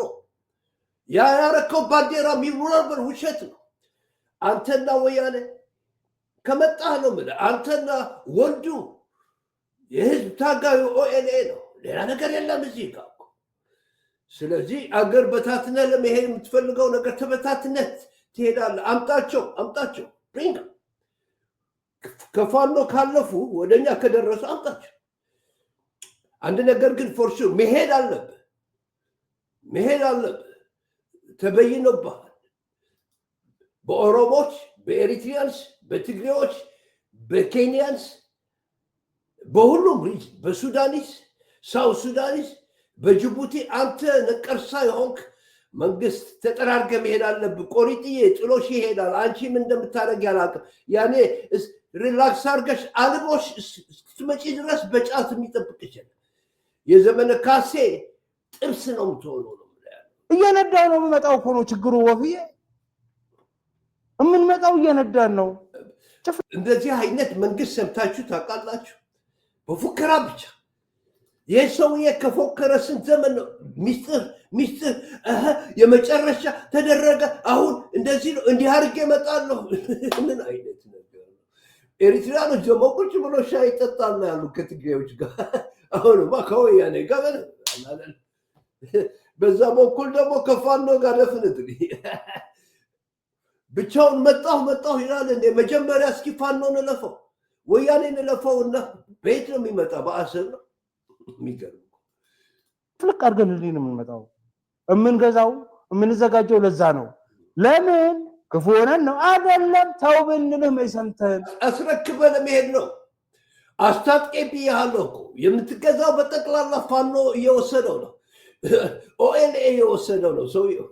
ያረከው ባንዲራ የሚውለበል ውሸት ነው። አንተና ወያኔ ከመጣህ ነው የምልህ። አንተና ወንዱ የህዝብ ታጋዩ ኦኤልኤ ነው። ሌላ ነገር የለም እዚህ ጋር። ስለዚህ አገር በታትነህ ለመሄድ የምትፈልገው ነገር ተበታትነት ትሄዳለህ። አምጣቸው ብሪንግ። ከፋኖ ካለፉ ወደኛ ከደረሱ አምጣቸው። አንድ ነገር ግን ፎርሹ መሄድ አለብህ። ተበይኖብሃል። በኦሮሞች፣ በኤሪትሪያንስ፣ በትግሬዎች፣ በኬንያንስ፣ በሁሉም ሪጅን፣ በሱዳኒስ፣ ሳውት ሱዳኒስ፣ በጅቡቲ አንተ ነቀርሳ የሆንክ መንግስት ተጠራርገ መሄድ አለብህ። ቆሪጥዬ ጥሎሽ ይሄዳል። አንቺ ምን እንደምታደርግ ያላቅም። ያኔ ሪላክስ አርገሽ አልቦሽ ስትመጪ ድረስ በጫት የሚጠብቅ ይችላል። የዘመነ ካሴ ጥብስ ነው የምትሆነው ነው እየነዳው ነው የምመጣው እኮ ነው ችግሩ። ወፍዬ የምንመጣው እየነዳን ነው። እንደዚህ አይነት መንግስት ሰምታችሁ ታውቃላችሁ? በፉከራ ብቻ ይህ ሰውዬ ከፎከረ ስንት ዘመን ነው? ሚስጥር የመጨረሻ ተደረገ። አሁን እንደዚህ ነው፣ እንዲህ አድርጌ እመጣለሁ። ምን አይነት ነገር ነው? ኤሪትሪያኖች ደግሞ ቁጭ ብሎ ሻይ ይጠጣሉ ያሉ ከትግሬዎች ጋር። አሁንማ ከወያኔ ጋር በዛ በኩል ደግሞ ከፋኖ ጋር ደፍንት ብቻውን መጣሁ ይላል እንደ መጀመሪያ እስኪ ፋኖ እንለፈው ወያኔ እንለፈውና ቤት ነው የሚመጣ በአሰብ ነው የሚገርም ፍልቅ አድርገን ነው የምንመጣው የምንገዛው የምንዘጋጀው ለዛ ነው ለምን ክፉ ሆነን ነው አይደለም ተው ብንልህ መይሰምተን አስረክበ ለመሄድ ነው አስታጥቄ ቢያለው እኮ የምትገዛው በጠቅላላ ፋኖ እየወሰደው ነው ኦኤልኤ እየወሰደው ነው ሰውየው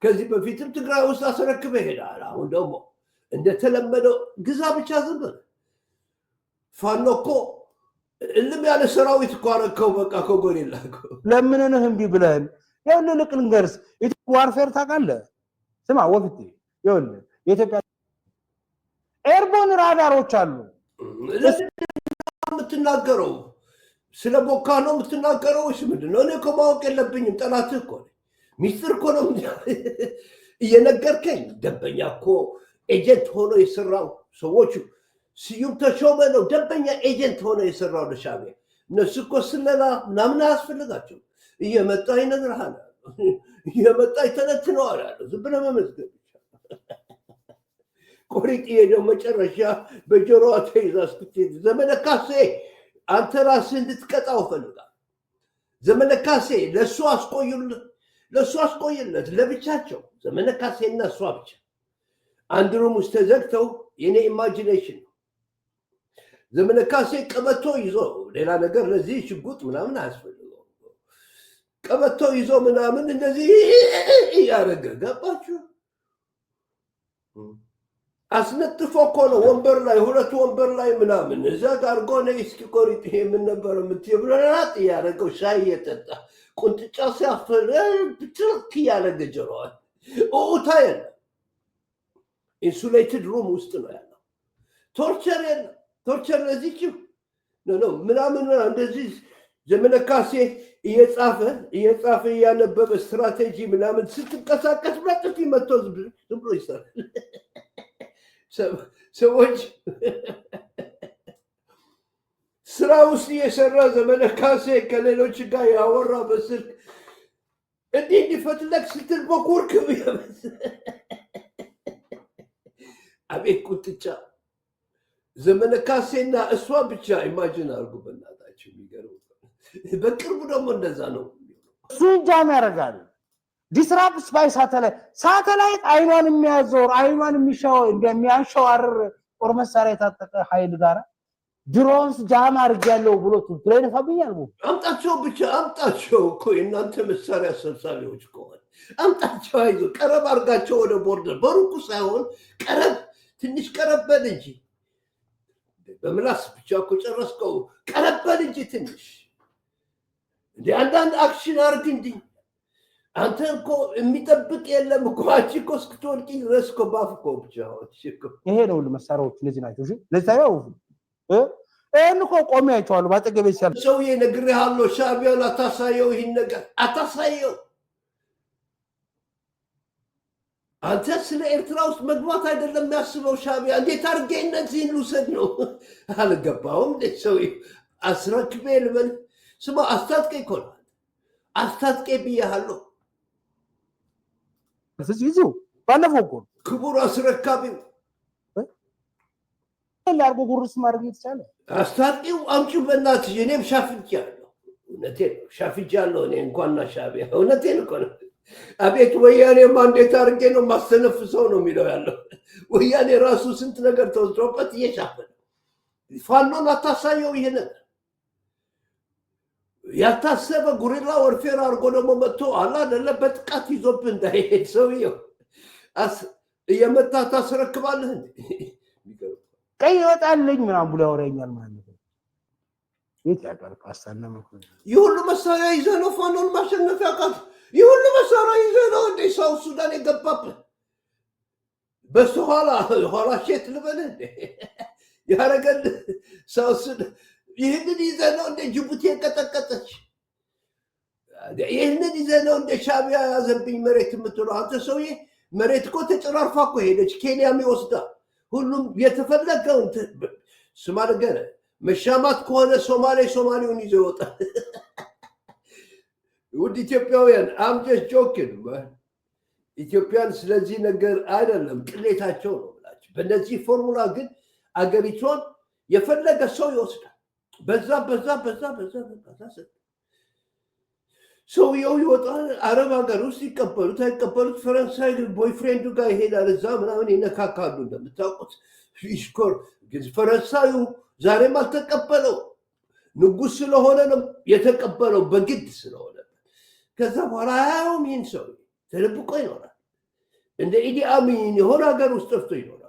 ከዚህ በፊትም ትግራይ ውስጥ አስረክበ ይሄዳል አሁን ደግሞ እንደተለመደው ግዛ ብቻ ዝም ብለህ ፋኖ እኮ እልም ያለ ሰራዊት እኮ አረከው በቃ ከጎሪላ ለምንንህ እምቢ ብለን ያው ልቅ ልንገርስ ዋርፌር ታውቃለህ ስማ ወፍቴ ይኸውልህ የኢትዮጵያ ኤርቦን ራዳሮች አሉ የምትናገረው ስለ ቦካ ነው የምትናገረው እሺ ምንድነው እኔ እኮ ማወቅ የለብኝም ጠላትህ እኮ ሚስጥር እኮ ነው እየነገርከኝ ደንበኛ እኮ ኤጀንት ሆኖ የሰራው ሰዎቹ ስዩም ተሾመ ነው ደንበኛ ኤጀንት ሆኖ የሰራው ለሻዕቢያ እነሱ እኮ ስለላ ምናምን አያስፈልጋቸው እየመጣ ይነግርሃል እየመጣ ይተነትነዋል ዝም ብለህ መመዝገብ ቆሪጥ የሄደው መጨረሻ በጆሮዋ ተይዛ እስክትሄድ ዘመነ ካሴ አንተ ራስህ እንድትቀጣው ፈልጋል ዘመነ ካሴ ለእሱ አስቆይለት ለብቻቸው ዘመነ ካሴና እሷ ብቻ አንድ ሩም ውስጥ ተዘግተው የኔ ኢማጂኔሽን ዘመነ ካሴ ቀበቶ ይዞ ሌላ ነገር ለዚህ ሽጉጥ ምናምን አያስፈልገው ቀበቶ ይዞ ምናምን እንደዚህ ያረገ ገባችሁ አስነጥፎ እኮ ነው ወንበር ላይ ሁለት ወንበር ላይ ምናምን እዛ ጋር ጎነ እስኪ ቆሪጥ ይሄ ምን ነበር የምትብራራት ያረገው ሻይ የጠጣ ቁንጥጫ ሲያፈር ብትርክ ያረገ ጀሮዋል ኦታ የለ ኢንሱሌትድ ሩም ውስጥ ነው ያለው ቶርቸር የለ ቶርቸር ለዚች ነው ምናምን እንደዚህ ዘመነ ካሴ እየጻፈ እያነበበ ስትራቴጂ ምናምን ስትንቀሳቀስ ብላጥፍ መጥቶ ዝም ብሎ ይሰራል ሰዎች ስራ ውስጥ የሰራ ዘመነ ካሴ ከሌሎች ጋር ያወራ በስልክ እንዲህ እንዲፈትለክ ስትል በኩርክ አቤት ቁጥጫ ዘመነ ካሴና እሷ ብቻ ኢማጂን አድርጉ በእናታችሁ የሚገርም በቅርቡ ደግሞ እንደዛ ነው እሱን ጃም ያደርጋል ዲስራፕት ስፓይ ሳተላይት አይኗን የሚያዞር አይኗን እንደሚያንሸዋርር ጦር መሳሪያ የታጠቀ ኃይል ጋር ድሮንስ ጃም አድርጌያለሁ ብሎ ትሬን ፈብኛል አምጣቸው እኮ የእናንተ መሳሪያ ሰብሳቢዎች ከሆነ አምጣቸው አይዞ ቀረብ አድርጋቸው ወደ ቦርደር በሩቁ ሳይሆን ትንሽ ቀረብ በል እንጂ በምላስ ብቻ እኮ ጨረስከው ቀረብ በል እንጂ ትንሽ እንደ አንዳንድ አክሽን አድርግ እንጂ አንተ እኮ የሚጠብቅ የለም እኮ አንቺ እኮ እስክትወድቂ ድረስ እኮ ባፍ እኮ ብቻ ይሄ ነው መሳሪያዎች እነዚህ ናቸው ለዚህ ታየው ይህን እኮ ቆሜ አይቼዋለሁ ባጠገቤ ሲያል ሰውዬ ነግሬሃለሁ ሻዕቢያን አታሳየው ይህን ነገር አታሳየው አንተ ስለ ኤርትራ ውስጥ መግባት አይደለም የሚያስበው ሻዕቢያ እንዴት አድርጌ እነዚህን ልውሰድ ነው አልገባውም ሰውዬ አስረክቤ ልበል ስማ አስታጥቄ እኮ ነው አስታጥቄ ብያለሁ ይዙ ባለፈው እኮ ክቡር አስረካቢው ያርጎ ጉርስ ማድረግ ይቻላል አስታጥቄው አምጪው በእናትሽ እኔም ሻፍጃለሁ እውነቴን ነው ሻፍጃለሁ እኔ እንኳንና ሻዕቢያ እውነቴን እኮ ነው አቤት ወያኔማ እንዴት አድርጌ ነው ማስተነፍሰው ነው የሚለው ያለው ወያኔ ራሱ ስንት ነገር ተወስዶበት እየሻፈነ ፋኖን አታሳየው ይሄ ነገር ያልታሰበ ጉሪላ ወርፌር አድርጎ ደግሞ መጥቶ አላደለ በጥቃት ይዞብህ እንዳይሄድ ሰውየው እየመታ ታስረክባለህ ቀይ ይወጣልኝ ምናምን ብሎ ያወራኛል ማለት ነው የት ያውቃል ፓስታና መኮንን ይህ ሁሉ መሳሪያ ይዘህ ነው ፋኖን ማሸነፍ ያውቃል ይህ ሁሉ መሳሪያ ይዘህ ነው እንደ ሳውት ሱዳን የገባብህ በሱ ኋላ ሼት ልበልህ እንደ ያረገልህ ሳውት ሱዳን ይህንን ይዘህ ነው እንደ ጅቡቲ የቀጠቀጠች ይህንን ይዘህ ነው እንደ ሻዕቢያ ያዘብኝ መሬት የምትለው አንተ ሰውዬ መሬት እኮ ተጨራርፋ እኮ ሄደች ኬንያም ይወስዳ ሁሉም የተፈለገው ስማ ነገር መሻማት ከሆነ ሶማሌውን ይዞ ይወጣል ውድ ኢትዮጵያውያን I'm just joking ኢትዮጵያን ስለዚህ ነገር አይደለም ቅሌታቸው ነው ብላችሁ በእነዚህ ፎርሙላ ግን አገሪቷን የፈለገ ሰው ይወስዳል በዛ ሰውየው ይወጣል አረብ ሀገር ውስጥ ይቀበሉት አይቀበሉት ፈረንሳይ ቦይፍሬንዱ ጋር ይሄዳል እዛ ምናምን ይነካካሉ እንደምታውቁት ይሽኮር ግን ፈረንሳዩ ዛሬም አልተቀበለው ንጉስ ስለሆነ ነው የተቀበለው በግድ ስለሆነ ከዛ በኋላ አያውም ይህን ሰው ተደብቆ ይኖራል እንደ ኢዲ አሚን የሆነ ሀገር ውስጥ ጠፍቶ ይኖራል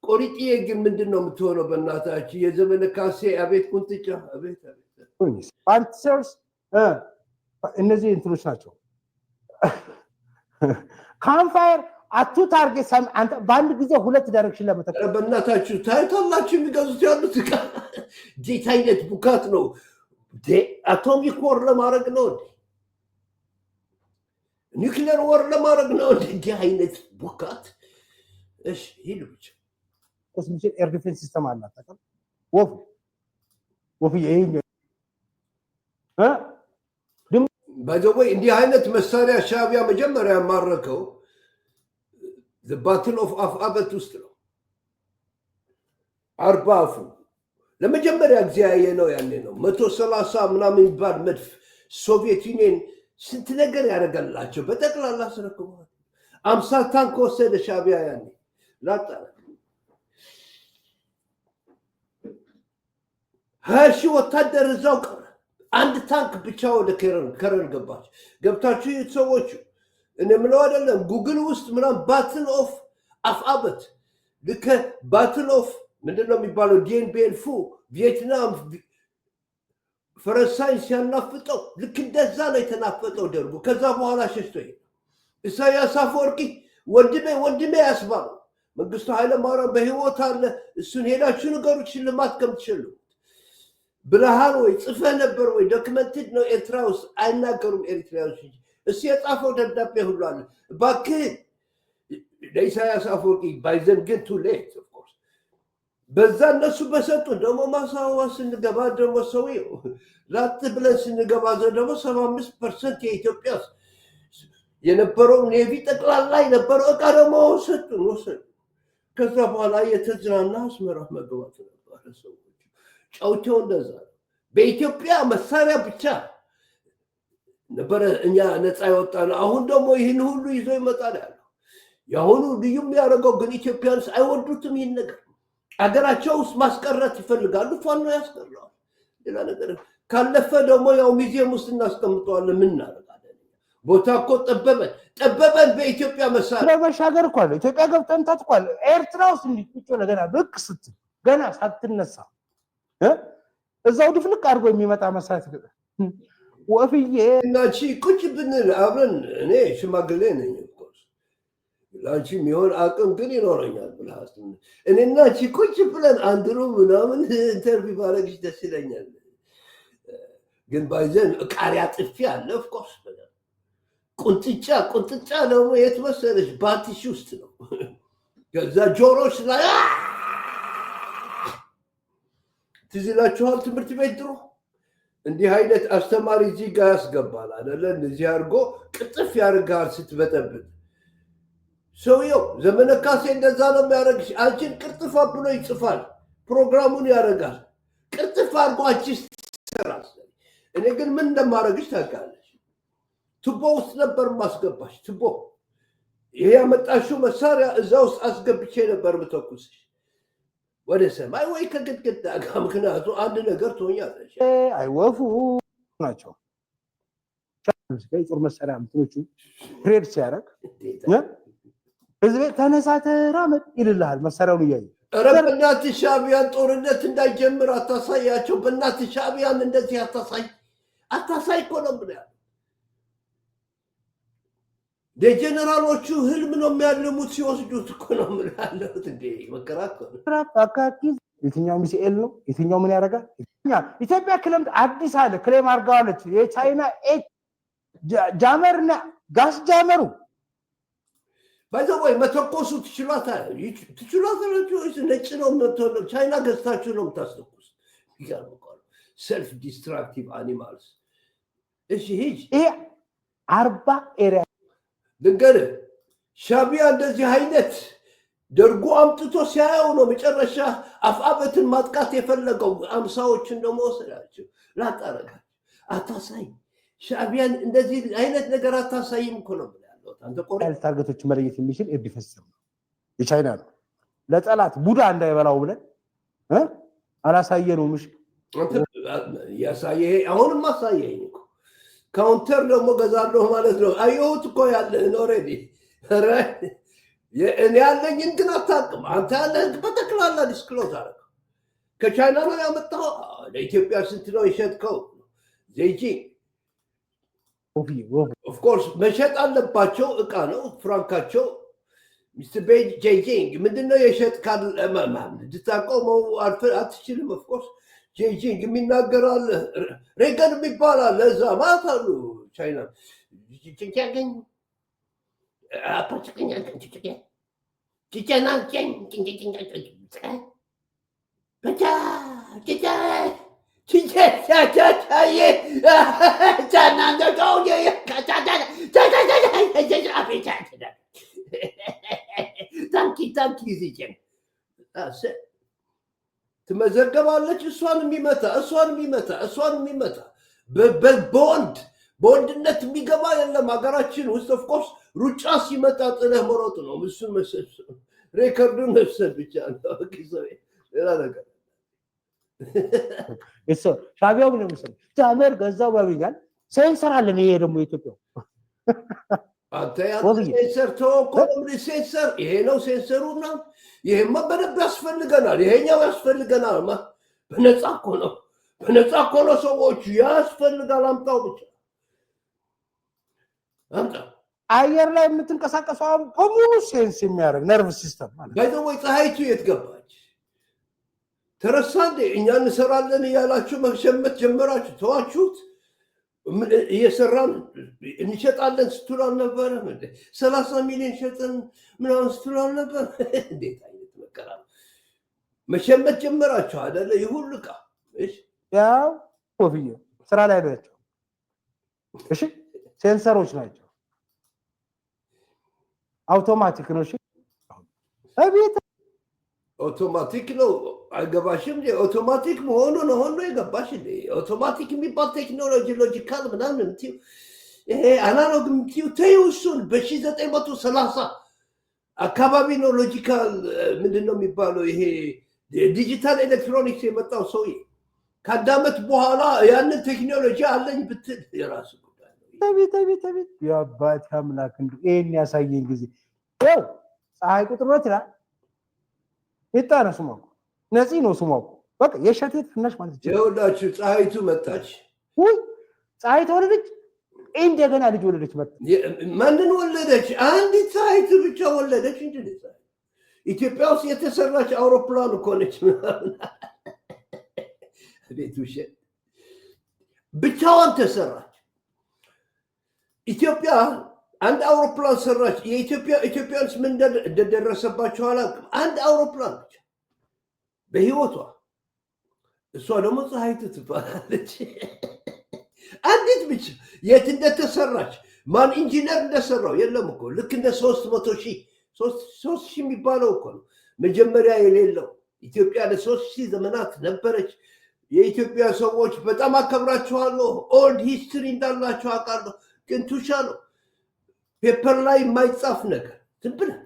ቆሪጥዬ ግን ምንድን ነው የምትሆነው በእናታችሁ የዘመነ ካሴ አቤት ቁንጥጫ አቤት ፓንትሰርስ እነዚህ እንትኖች ናቸው ካምፋየር አቱ ታርጌት አንተ በአንድ ጊዜ ሁለት ዳይሬክሽን ለመተከል በእናታችሁ ታይታላችሁ የሚገዙት ያሉት ጄት አይነት ቡካት ነው አቶሚክ ወር ለማድረግ ነው ኒውክሊየር ወር ለማድረግ ነው እንዲህ አይነት ቡካት እሺ ሂዱ ብቻ ኮስሚክ ኤር ዲፌንስ ሲስተም አላት አይደል ወፍ ይሄ ባይዘወይ እንዲህ አይነት መሳሪያ ሻቢያ መጀመሪያ ማረከው the battle of አፍአበት ውስጥ ነው አርባፉ ለመጀመሪያ ጊዜ ያየነው ያኔ ነው 130 ምናምን የሚባል መድፍ ሶቪየት ዩኒየን ስንት ነገር ያደርጋላቸው በጠቅላላ አስረክበዋል 50 ታንክ ወሰደ ሻቢያ ያኔ ላጣ 20 ሺህ ወታደር እዛው ቀረ አንድ ታንክ ብቻ ወደ ከረን ገባች ገብታችሁ ሰዎች እኔ ምለው አይደለም ጉግል ውስጥ ምናምን ባትል ኦፍ አፍአበት ልክ ባትል ኦፍ ምንድነው የሚባለው ዲኤንቢኤል ፉ ቪየትናም ፈረንሳይ ሲያናፍጠው ልክ እንደዛ ነው የተናፈጠው ደርጉ ከዛ በኋላ ሸሽቶ ኢሳያስ አፈወርቂ ወንድሜ ያስባሉ መንግስቱ ኃይለማርያም በህይወት አለ እሱን ሄዳችሁ ንገሩት ሽልማት ከምትሸሉ ብለሃል ወይ ጽፈህ ነበር ወይ ዶክመንትድ ነው ኤርትራ ውስጥ አይናገሩም ኤርትራዎች እሱ የጻፈው ደብዳቤ ሁሉ አለ እባክህ ለኢሳያስ አፈወርቂ ባይዘን ግን ቱ ሌት ኦፍ ኮርስ በዛ እነሱ በሰጡ ደግሞ ማሳዋ ስንገባ ደግሞ ሰውየው ላት ብለን ስንገባ ደግሞ 75% የኢትዮጵያ የነበረው ኔቪ ጠቅላላ የነበረው እቃ ደግሞ ሰጡን ወሰዱ ከዛ በኋላ የተዝናና አስመራ መግባት ነበር ሰዎች ጫውቸው እንደዛ በኢትዮጵያ መሳሪያ ብቻ ነበረ እኛ ነፃ ይወጣና አሁን ደግሞ ይህን ሁሉ ይዞ ይመጣል ያለው ያሁኑ ልዩ የሚያደርገው ግን ኢትዮጵያንስ አይወዱትም ይህን ነገር አገራቸው ውስጥ ማስቀረት ይፈልጋሉ ፋኖ ያስቀረዋል ሌላ ነገር ካለፈ ደግሞ ያው ሚዚየም ውስጥ እናስቀምጠዋለን ምን እናደርጋለን ቦታ እኮ ጠበበን በኢትዮጵያ መሳሪያ ለመሻገር እኮ አለ ኢትዮጵያ ገብተን ታጥቋል ኤርትራ ውስጥ እንዲጥጮ ለገና ብቅ ስትል ገና ሳትነሳ እዛው ድፍልቅ አድርጎ የሚመጣ መሳሪያ ወፍዬ እናቺ ቁጭ ብንል አብረን እኔ ሽማግሌ ነኝ ላንቺ የሚሆን አቅም ግን ይኖረኛል ብለህ እኔና እቺ ቁጭ ብለን አንድሩ ምናምን ኢንተርቪው ባረግሽ ደስ ይለኛል ግን ባይዘን ቃሪያ ጥፊ አለ ኦፍኮርስ ቁንጥጫ ደግሞ የት መሰለሽ ባትሽ ውስጥ ነው ከዛ ጆሮሽ ላይ ትዝ ይላችኋል ትምህርት ቤት ድሮ እንዲህ አይነት አስተማሪ እዚህ ጋር ያስገባል አይደለ እንደዚህ አድርጎ ቅጥፍ ያደርጋል ስትበጠብጥ ሰውየው ዘመነ ካሴ እንደዛ ነው የሚያደርግሽ አንቺን ቅርጥፍ ብሎ ይጽፋል ፕሮግራሙን ያደርጋል ቅርጥፍ አድርጎ አንቺ ትሰራለሽ እኔ ግን ምን እንደማደርግሽ ታውቃለሽ ቱቦ ውስጥ ነበር ማስገባሽ ቱቦ ይሄ ያመጣሽው መሳሪያ እዛ ውስጥ አስገብቼ ነበር ምተኩስሽ ወደ ሰማይ ወይ ከግድግዳ ጋር ምክንያቱ አንድ ነገር ትሆኛለሽ አይወፉ ናቸው ጦር መሳሪያ ምትኖቹ ትሬድ ሲያደርግ ህዝብ ተነሳ ተራመድ ይልልሃል መሳሪያውን እያየ ኧረ በእናትህ ሻዕቢያን ጦርነት እንዳይጀምር አታሳያቸው በእናትህ ሻዕቢያን እንደዚህ አታሳይ እኮ ነው ብለህ የጀነራሎቹ ህልም ነው የሚያልሙት ሲወስዱት እኮ ነው የምልህ እንዴ መከራከር አካኪ የትኛው ሚሳኤል ነው የትኛው ምን ያደርጋል ኢትዮጵያ ክለምት አዲስ አለ ክሌም አድርጋለች የቻይና ጃመርና ጋስ ጃመሩ ባይዘወይ መተኮሱ ትችሏታላችሁ ነጭ ነው የምትሆነው ቻይና ገዝታችሁ ነው የምታስተኩስ ይገርምኳል ሰልፍ ዲስትራክቲቭ አኒማልስ እሺ ሂጅ ይሄ 40 ኤሪያ ልንገርህ፣ ሻቢያ እንደዚህ አይነት ደርጎ አምጥቶ ሲያየው ነው መጨረሻ አፍአበትን ማጥቃት የፈለገው። አምሳዎችን ደግሞ ወሰዳቸው ላጣረጋቸው። አታሳይ ሻቢያን እንደዚህ አይነት ነገር አታሳይም እኮ ነው ያለው። አንተ ቆይ ታርጌቶች መለየት የሚችል ኤር ዲፌንስ ነው የቻይና ነው። ለጠላት ቡዳ እንዳይበላው ብለን አላሳየነውም። እሺ አንተ ያሳየ አሁንም ማሳየኝ እኮ ካውንተር ደግሞ ገዛለሁ ማለት ነው። አየሁት እኮ ያለህን ኦልሬዲ እኔ ያለኝን ግን አታውቅም። አንተ ያለህን በጠቅላላ ዲስክሎዝ አደረገው። ከቻይና ነው ያመጣው። ለኢትዮጵያ ስንት ነው የሸጥከው? ዜጂንግ ኦፍኮርስ መሸጥ አለባቸው። እቃ ነው ፍራንካቸው። ሚስተር ጄጂንግ ምንድነው የሸጥ ልታቆመው አትችልም። ኦፍኮርስ ጄጂንግ የሚናገራል። ሬገን የሚባላል እዛ ማለት አሉ ቻይና ጭንጫገኝ ትመዘገባለች። እሷን የሚመታ በወንድነት የሚገባ የለም ሀገራችን ውስጥ። ኦፍኮርስ ሩጫ ሲመጣ ጥለህ መሮጥ ነው። እሱን መሰብሰብ ሬከርዱን መፍሰድ ብቻ ነው። ሌላ ነገር ሻቢያው ምን መሰለህ ጃመር ገዛው ባቢጋል ሴንሰር አለን። ይሄ ደግሞ ኢትዮጵያው አንተ ሴንሰር ሴንሰር ይሄ ነው ሴንሰሩና ይሄማ በደንብ ያስፈልገናል። ይሄኛው ያስፈልገናል። በነፃ እኮ ነው ሰዎቹ ያስፈልጋል። አምጣው ብቻ አምጣ። አየር ላይ የምትንቀሳቀሰው በሙሉ ሴንስ የሚያደርግ ነርቭ ሲስተም ማለት ነው። ወይ ፀሐይቱ የት ገባች? ተረሳ እንዴ? እኛ እንሰራለን እያላችሁ መሸመት ጀመራችሁ። ተዋችሁት። እየሰራን እንሸጣለን ስትሉ አልነበረም? 30 ሚሊዮን ሸጥን ምናምን ስትሉ አልነበር? እንዴት አይነት መከራ! መሸመት ጀመራችሁ አይደለ? ይሁን ዕቃ ያው ኮፍያ ስራ ላይ ናቸው። እሺ ሴንሰሮች ናቸው። አውቶማቲክ ነው። እሺ አቤት አውቶማቲክ ነው። አይገባሽም? አውቶማቲክ መሆኑን አሁን የገባሽ እንዴ? አውቶማቲክ የሚባል ቴክኖሎጂ ሎጂካል ምናምን የምትይው ይሄ አናሎግ የምትይው ተይው። እሱን በ1930 አካባቢ ነው ሎጂካል ምንድን ነው የሚባለው ይሄ ዲጂታል ኤሌክትሮኒክስ የመጣው ሰውዬ። ከአንድ ዓመት በኋላ ያንን ቴክኖሎጂ አለኝ ብትል የራሱ ጉዳይ ነው። አቤት የአባት አምላክ እንዱ ይሄን ያሳየኝ ጊዜ ያው ፀሐይ ቁጥር ነው ይላል። ይጣና ስሟ ነፂ ነው ስሟ። በቃ የሸቴት ፍናሽ ማለት ነው። ይኸውላችሁ ፀሐይቱ መጣች። ወይ ፀሐይቱ ወለደች፣ እንደገና ልጅ ወለደች። መጣ ማንን ወለደች? አንዲት ፀሐይቱ ብቻ ወለደች እንጂ ኢትዮጵያ ውስጥ የተሰራች አውሮፕላን እኮ ነች። ቤት ውሸት ብቻዋን ተሰራች። ኢትዮጵያ አንድ አውሮፕላን ሰራች። ኢትዮጵያንስ ምን እንደደረሰባቸው አላውቅም። አንድ አውሮፕላን ብቻ በህይወቷ። እሷ ደግሞ ፀሐይቱ ትባላለች። አንዲት ብቻ የት እንደተሰራች ማን ኢንጂነር እንደሰራው የለም እኮ። ልክ እንደ 300,000 የሚባለው እኮ ነው መጀመሪያ የሌለው። ኢትዮጵያ ለ3,000 ዘመናት ነበረች። የኢትዮጵያ ሰዎች በጣም አከብራችኋለሁ። ኦልድ ሂስትሪ እንዳላችሁ አውቃለሁ። ግን ቱሻ ነው ፔፐር ላይ የማይጻፍ ነገር ዝም ብለህ።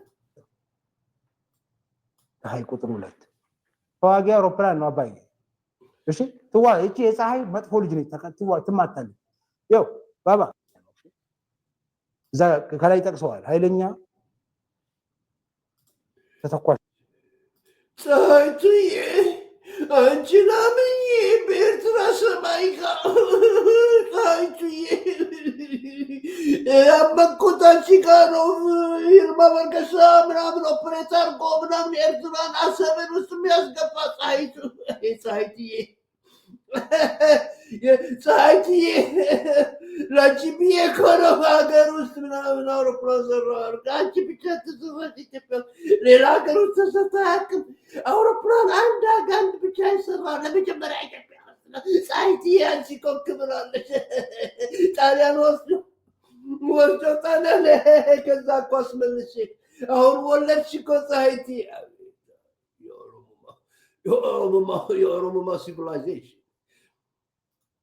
ፀሐይ ቁጥር 2 ተዋጊ አውሮፕላን ነው አባዬ። እሺ እቺ የፀሐይ መጥፎ ልጅ ነች። ትማታለች። ያው ባባ እዛ ከላይ ጠቅሰዋል። ኃይለኛ ተተኳሽ ፀሐይቱዬ አንቺን አምኜ በኤርትራ ሰማይ ፀሐይቱዬ ያመንኩት አንቺ ጋር ነው። ይልማ መርገሳ ምናምን ኦፕሬት አድርጎ ምናምን ኤርትራን አሰብን ውስጥ የሚያስገባ ፀሐይቱዬ ለአንቺ ብዬ እኮ ነው ሀገር ውስጥ ምናምን አውሮፕላን ሰራሁ። አንቺ ብቻ ተሰራች ኢትዮጵያ ሌላ ሀገር ውስጥ ተሰርቶ አያውቅም። አውሮፕላን አንድ ብቻ ይሰራ ለመጀመሪያ ኢትዮጵያ ውስጥ ፀሐይቲ አንቺ ኮክ ብላለች ጣሊያን ወስዶ ጣሊያን ከዛ እኮ አስመልሼ አሁን ወለድሽ እኮ ፀሐይቲ የኦሮሞማ ሲቪላይዜሽን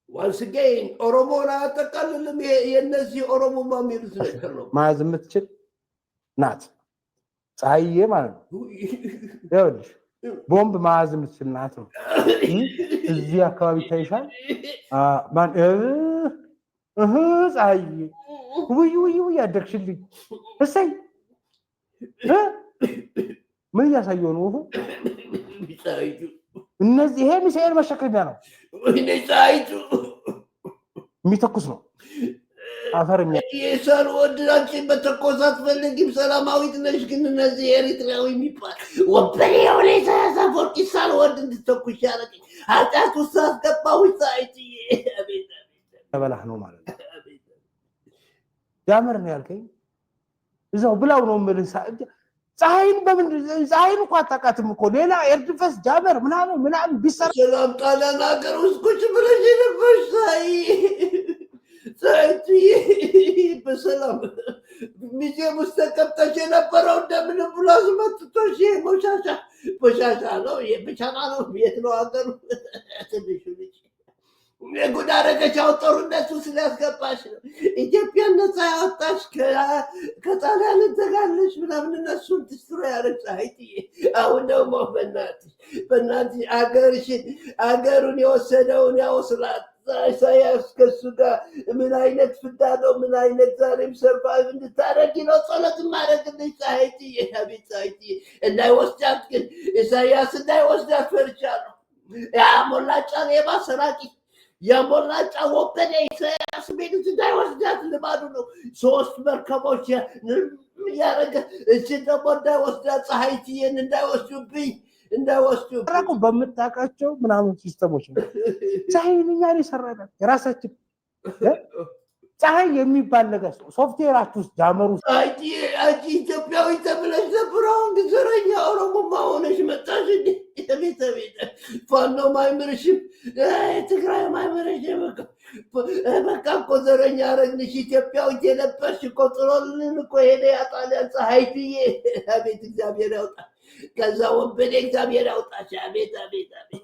ዋንስ አጌን ኦሮሞን አያጠቃልልም። የእነዚህ ኦሮሞማ የሚሉት ነገር ነው። መያዝ የምትችል ናት ፀሐዬ ማለት ነው። ይኸውልሽ ቦምብ መያዝ የምትችል ናት ነው። እዚህ አካባቢ ታይሻል። ፀሐዬ ውይ ያደግሽልኝ እሰይ ምን እያሳየው ነው? እነዚህ ይሄ ሚሳኤል መሸከሚያ ነው። የሚተኩስ ነው። አፈር የሰሩ ወድናችን በተኮሳት ፈልጊም ሰላማዊት ነሽ። ግን እነዚህ ኤሪትሪያዊ የሚባል ወበሌ የሆነ ኢሳያስ አፈወርቂ ሳልወድ እንድተኩሽ ያደረገኝ ኃጢአት ውስጥ አስገባሁ። ፀሐይትዬ ተበላህ ነው ማለት ነው። ጃመር ነው ያልከኝ እዛው ብላው ነው የምልህ። ፀሐይን ፀሐይን እኮ አታውቃትም እኮ ሌላ ኤርድፈስ ጃመር ምናምን ቢሰራ ሰላም ጣሊያን ሀገር ውስጥ ቁጭ ብለሽ የነበርሽ ፀሐይትዬ በሰላም ሚዚየም ውስጥ ተቀምጠሽ የነበረው እንደምንም ብሎ አስመጥቶሽ ቦሻሻ ነው ብቻና ነው የት ነው ሀገሩ ትንሹ ልጅ ጉድ አደረገች። አሁን ጦርነቱ ስላስገባሽ ነው ኢትዮጵያን ነፃ ያወጣሽ ከጣሊያን ተጋለሽ ምናምን እነሱን ትስትሮ ያለች ፀሐይትዬ። አሁን ደግሞ በእናትሽ አገሩን የወሰደውን ያወስላት ኢሳያስ ከሱ ጋር ምን አይነት ፍዳ ነው? ምን አይነት ዛሬም ሰርቫይቭ እንድታደርጊ ነው ጸሎት ማድረግልሽ ፀሐይትዬ። አቤት ፀሐይትዬ እንዳይወስዳት ግን ኢሳያስ እንዳይወስዳት ፈርቻለሁ። ያ ሞላጫ ሌባ ሰራቂ የሞላጫ ወበዴ ኢሳያስ ቤት እንዳይወስዳት ልማዱ ነው። 3 መርከቦች ያረገ እቺ ደግሞ እንዳይወስዳት ፀሐይትዬን እንዳይወስዱብኝ እንዳይወስዱ በምታውቃቸው ምናምን ሲስተሞች ነው። ፀሐይን እኛ የሰራናት የራሳችን ፀሐይ የሚባል ነገር ሶፍትዌራችሁ ውስጥ ጃመሩ አንቺ ኢትዮጵያዊ ተብለሽ ነበር። አሁን ዘረኛ ኦሮሞማ ሆነሽ መጣሽ። ቤተ ፋኖ ማይምርሽም ትግራይ ማይምርሽም በቃ እኮ ዘረኛ አረግንሽ። ኢትዮጵያዊት የነበርሽ እኮ ጥሎልን እኮ ሄደ ጣሊያን ፀሐይትዬ። አቤት እግዚአብሔር ያውጣ ከዛ ወንበዴ እግዚአብሔር ያውጣሽ። አቤት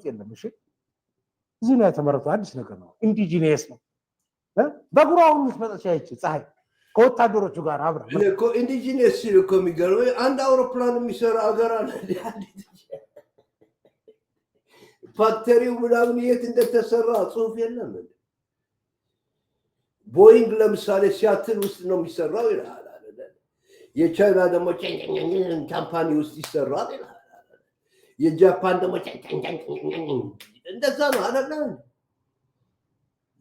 የለም። እሺ እዚህ ነው የተመረጠው። አዲስ ነገር ነው። ኢንዲጂኒየስ ነው። በጉራ ሁሉ መጣች ያቺ ፀሐይ ከወታደሮቹ ጋር አብራ እኮ ኢንዲጂኒየስ ሲል እኮ የሚገርመው አንድ አውሮፕላን የሚሰራ ሀገር አለ። ፋክተሪው ምናምን የት እንደተሰራ ጽሁፍ የለም። ቦይንግ ለምሳሌ ሲያትል ውስጥ ነው የሚሰራው ይላል። የቻይና ደግሞ ካምፓኒ ውስጥ ይሰራል ይላል። የጃፓን ደግሞ እንደዛ ነው አይደለ?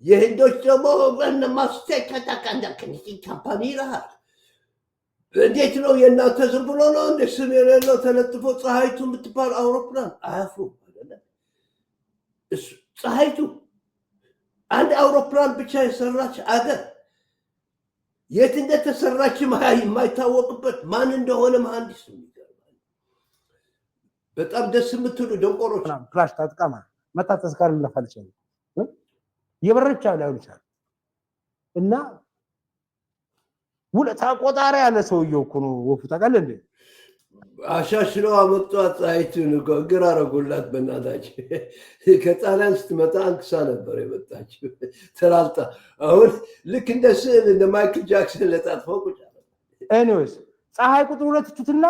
የህንዶች ደግሞ በነማስቴክ ካምፓኒ ይላል። እንዴት ነው የእናንተ ዝም ብሎ ነው እንደ ስም የሌለው ተለጥፎ ፀሐይቱ የምትባል አውሮፕላን አያፍሩ አይደለ? ፀሐይቱ አንድ አውሮፕላን ብቻ የሰራች አገር የት እንደተሰራች የማይታወቅበት ማን እንደሆነ መሐንዲስ ነው። በጣም ደስ የምትሉ ደንቆሮች ክላሽ ታጥቃማ መታ ተስካር ለፈልቻ የበረቻ ላይ ይችላል እና ውለታ ቆጣሪ ያለ ሰውየው እኮ ነው ወፉ ታውቃለህ እንዴ? አሻሽለው አመጧት ፀሐይቱን እኮ ግራ አደረጉላት። በእናታችን ከጣሊያን ስትመጣ አንክሳ ነበር የመጣችው ተላልጣ። አሁን ልክ እንደ ስዕል እንደ ማይክል ጃክሰን ለጣጥፈው ቁጭ አለ። ኤኒዌይስ ፀሐይ ቁጥር 2 ትቱትና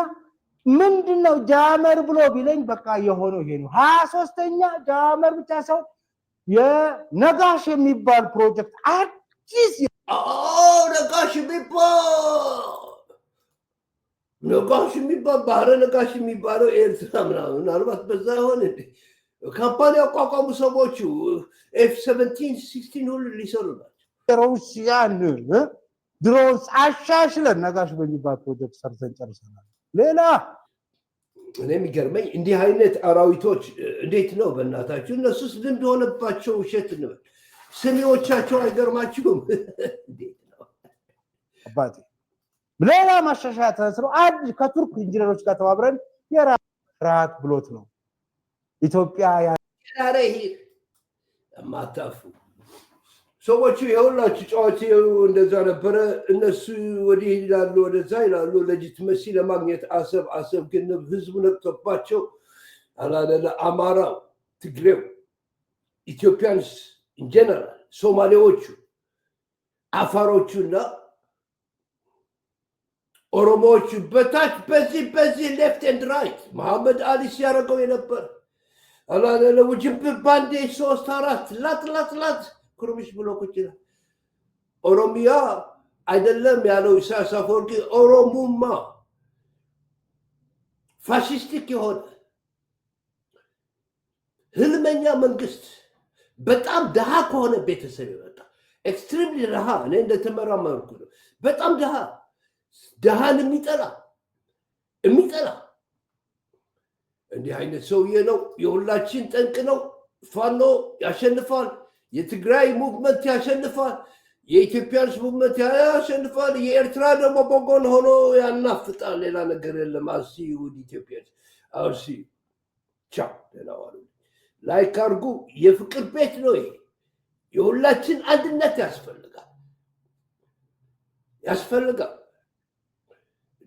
ምንድነው ጃመር ብሎ ቢለኝ በቃ የሆነው ይሄ ነው። 23ኛ ጃመር ብቻ ሰው የነጋሽ የሚባል ፕሮጀክት አዲስ ነጋሽ የሚባል ባህረ ነጋሽ የሚባለው ኤርትራ ምናምን ምናልባት በዛ ይሆን እንዴ? ካምፓኒ ያቋቋሙ ሰዎቹ F-17-16 ሁሉ ሊሰሩ ናቸው። ሩሲያን ድሮንስ አሻሽለን ነጋሽ በሚባል ፕሮጀክት ሰርተን ጨርሰናል። ሌላ እኔ የሚገርመኝ እንዲህ አይነት አራዊቶች እንዴት ነው በእናታችሁ እነሱስ ልምድ ሆነባቸው። ውሸት እንበል ስሚዎቻቸው አይገርማችሁም? እንዴት ነው አባቴ ሌላ ማሻሻያ ተሰሩ አንድ ከቱርክ ኢንጂነሮች ጋር ተባብረን የራት ብሎት ነው ኢትዮጵያ ማታፉ ሰዎቹ የሁላችሁ ጨዋታ እንደዛ ነበረ። እነሱ ወዲህ ይላሉ ወደዛ ይላሉ ሌጂቲመሲ ለማግኘት አሰብ ግን ህዝቡ ነቅቶባቸው አላለ አማራው፣ ትግሬው፣ ኢትዮጵያንስ ኢንጀነራል ሶማሌዎቹ፣ አፋሮቹና ኦሮሞዎቹ በታች በዚህ ሌፍት ኤንድ ራይት መሐመድ አሊ ሲያደርገው የነበር አላለ ውጅብር ባንዴ 3-4 ላት ኩርምሽ ብሎ ቁጭ ይላል። ኦሮሚያ አይደለም ያለው ኢሳያስ አፈወርቂ ኦሮሙማ ፋሽስቲክ የሆነ ህልመኛ መንግስት በጣም ድሃ ከሆነ ቤተሰብ ይወጣ ኤክስትሪምሊ ድሃ እኔ እንደተመራመርኩ ነው። በጣም ድሃን የሚጠላ እንዲህ አይነት ሰውዬ ነው። የሁላችን ጠንቅ ነው። ፋኖ ያሸንፋል። የትግራይ ሙቭመንት ያሸንፋል። የኢትዮጵያንስ ሙቭመንት ያሸንፋል። የኤርትራ ደግሞ በጎን ሆኖ ያናፍጣል። ሌላ ነገር የለም። አሲ ውድ ኢትዮጵያንስ አሲ ቻው ደህና ዋሉ። ላይክ አድርጉ። የፍቅር ቤት ነው ይሄ። የሁላችን አንድነት ያስፈልጋል።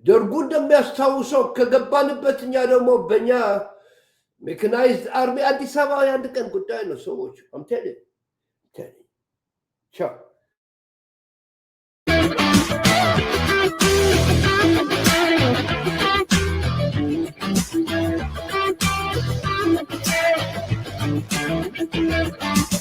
ደርጉ እንደሚያስታውሰው ከገባንበት እኛ ደግሞ በእኛ ሜካናይዝድ አርሚ አዲስ አበባ የአንድ ቀን ጉዳይ ነው። ሰዎቹ አምቴል ቻው Thank you.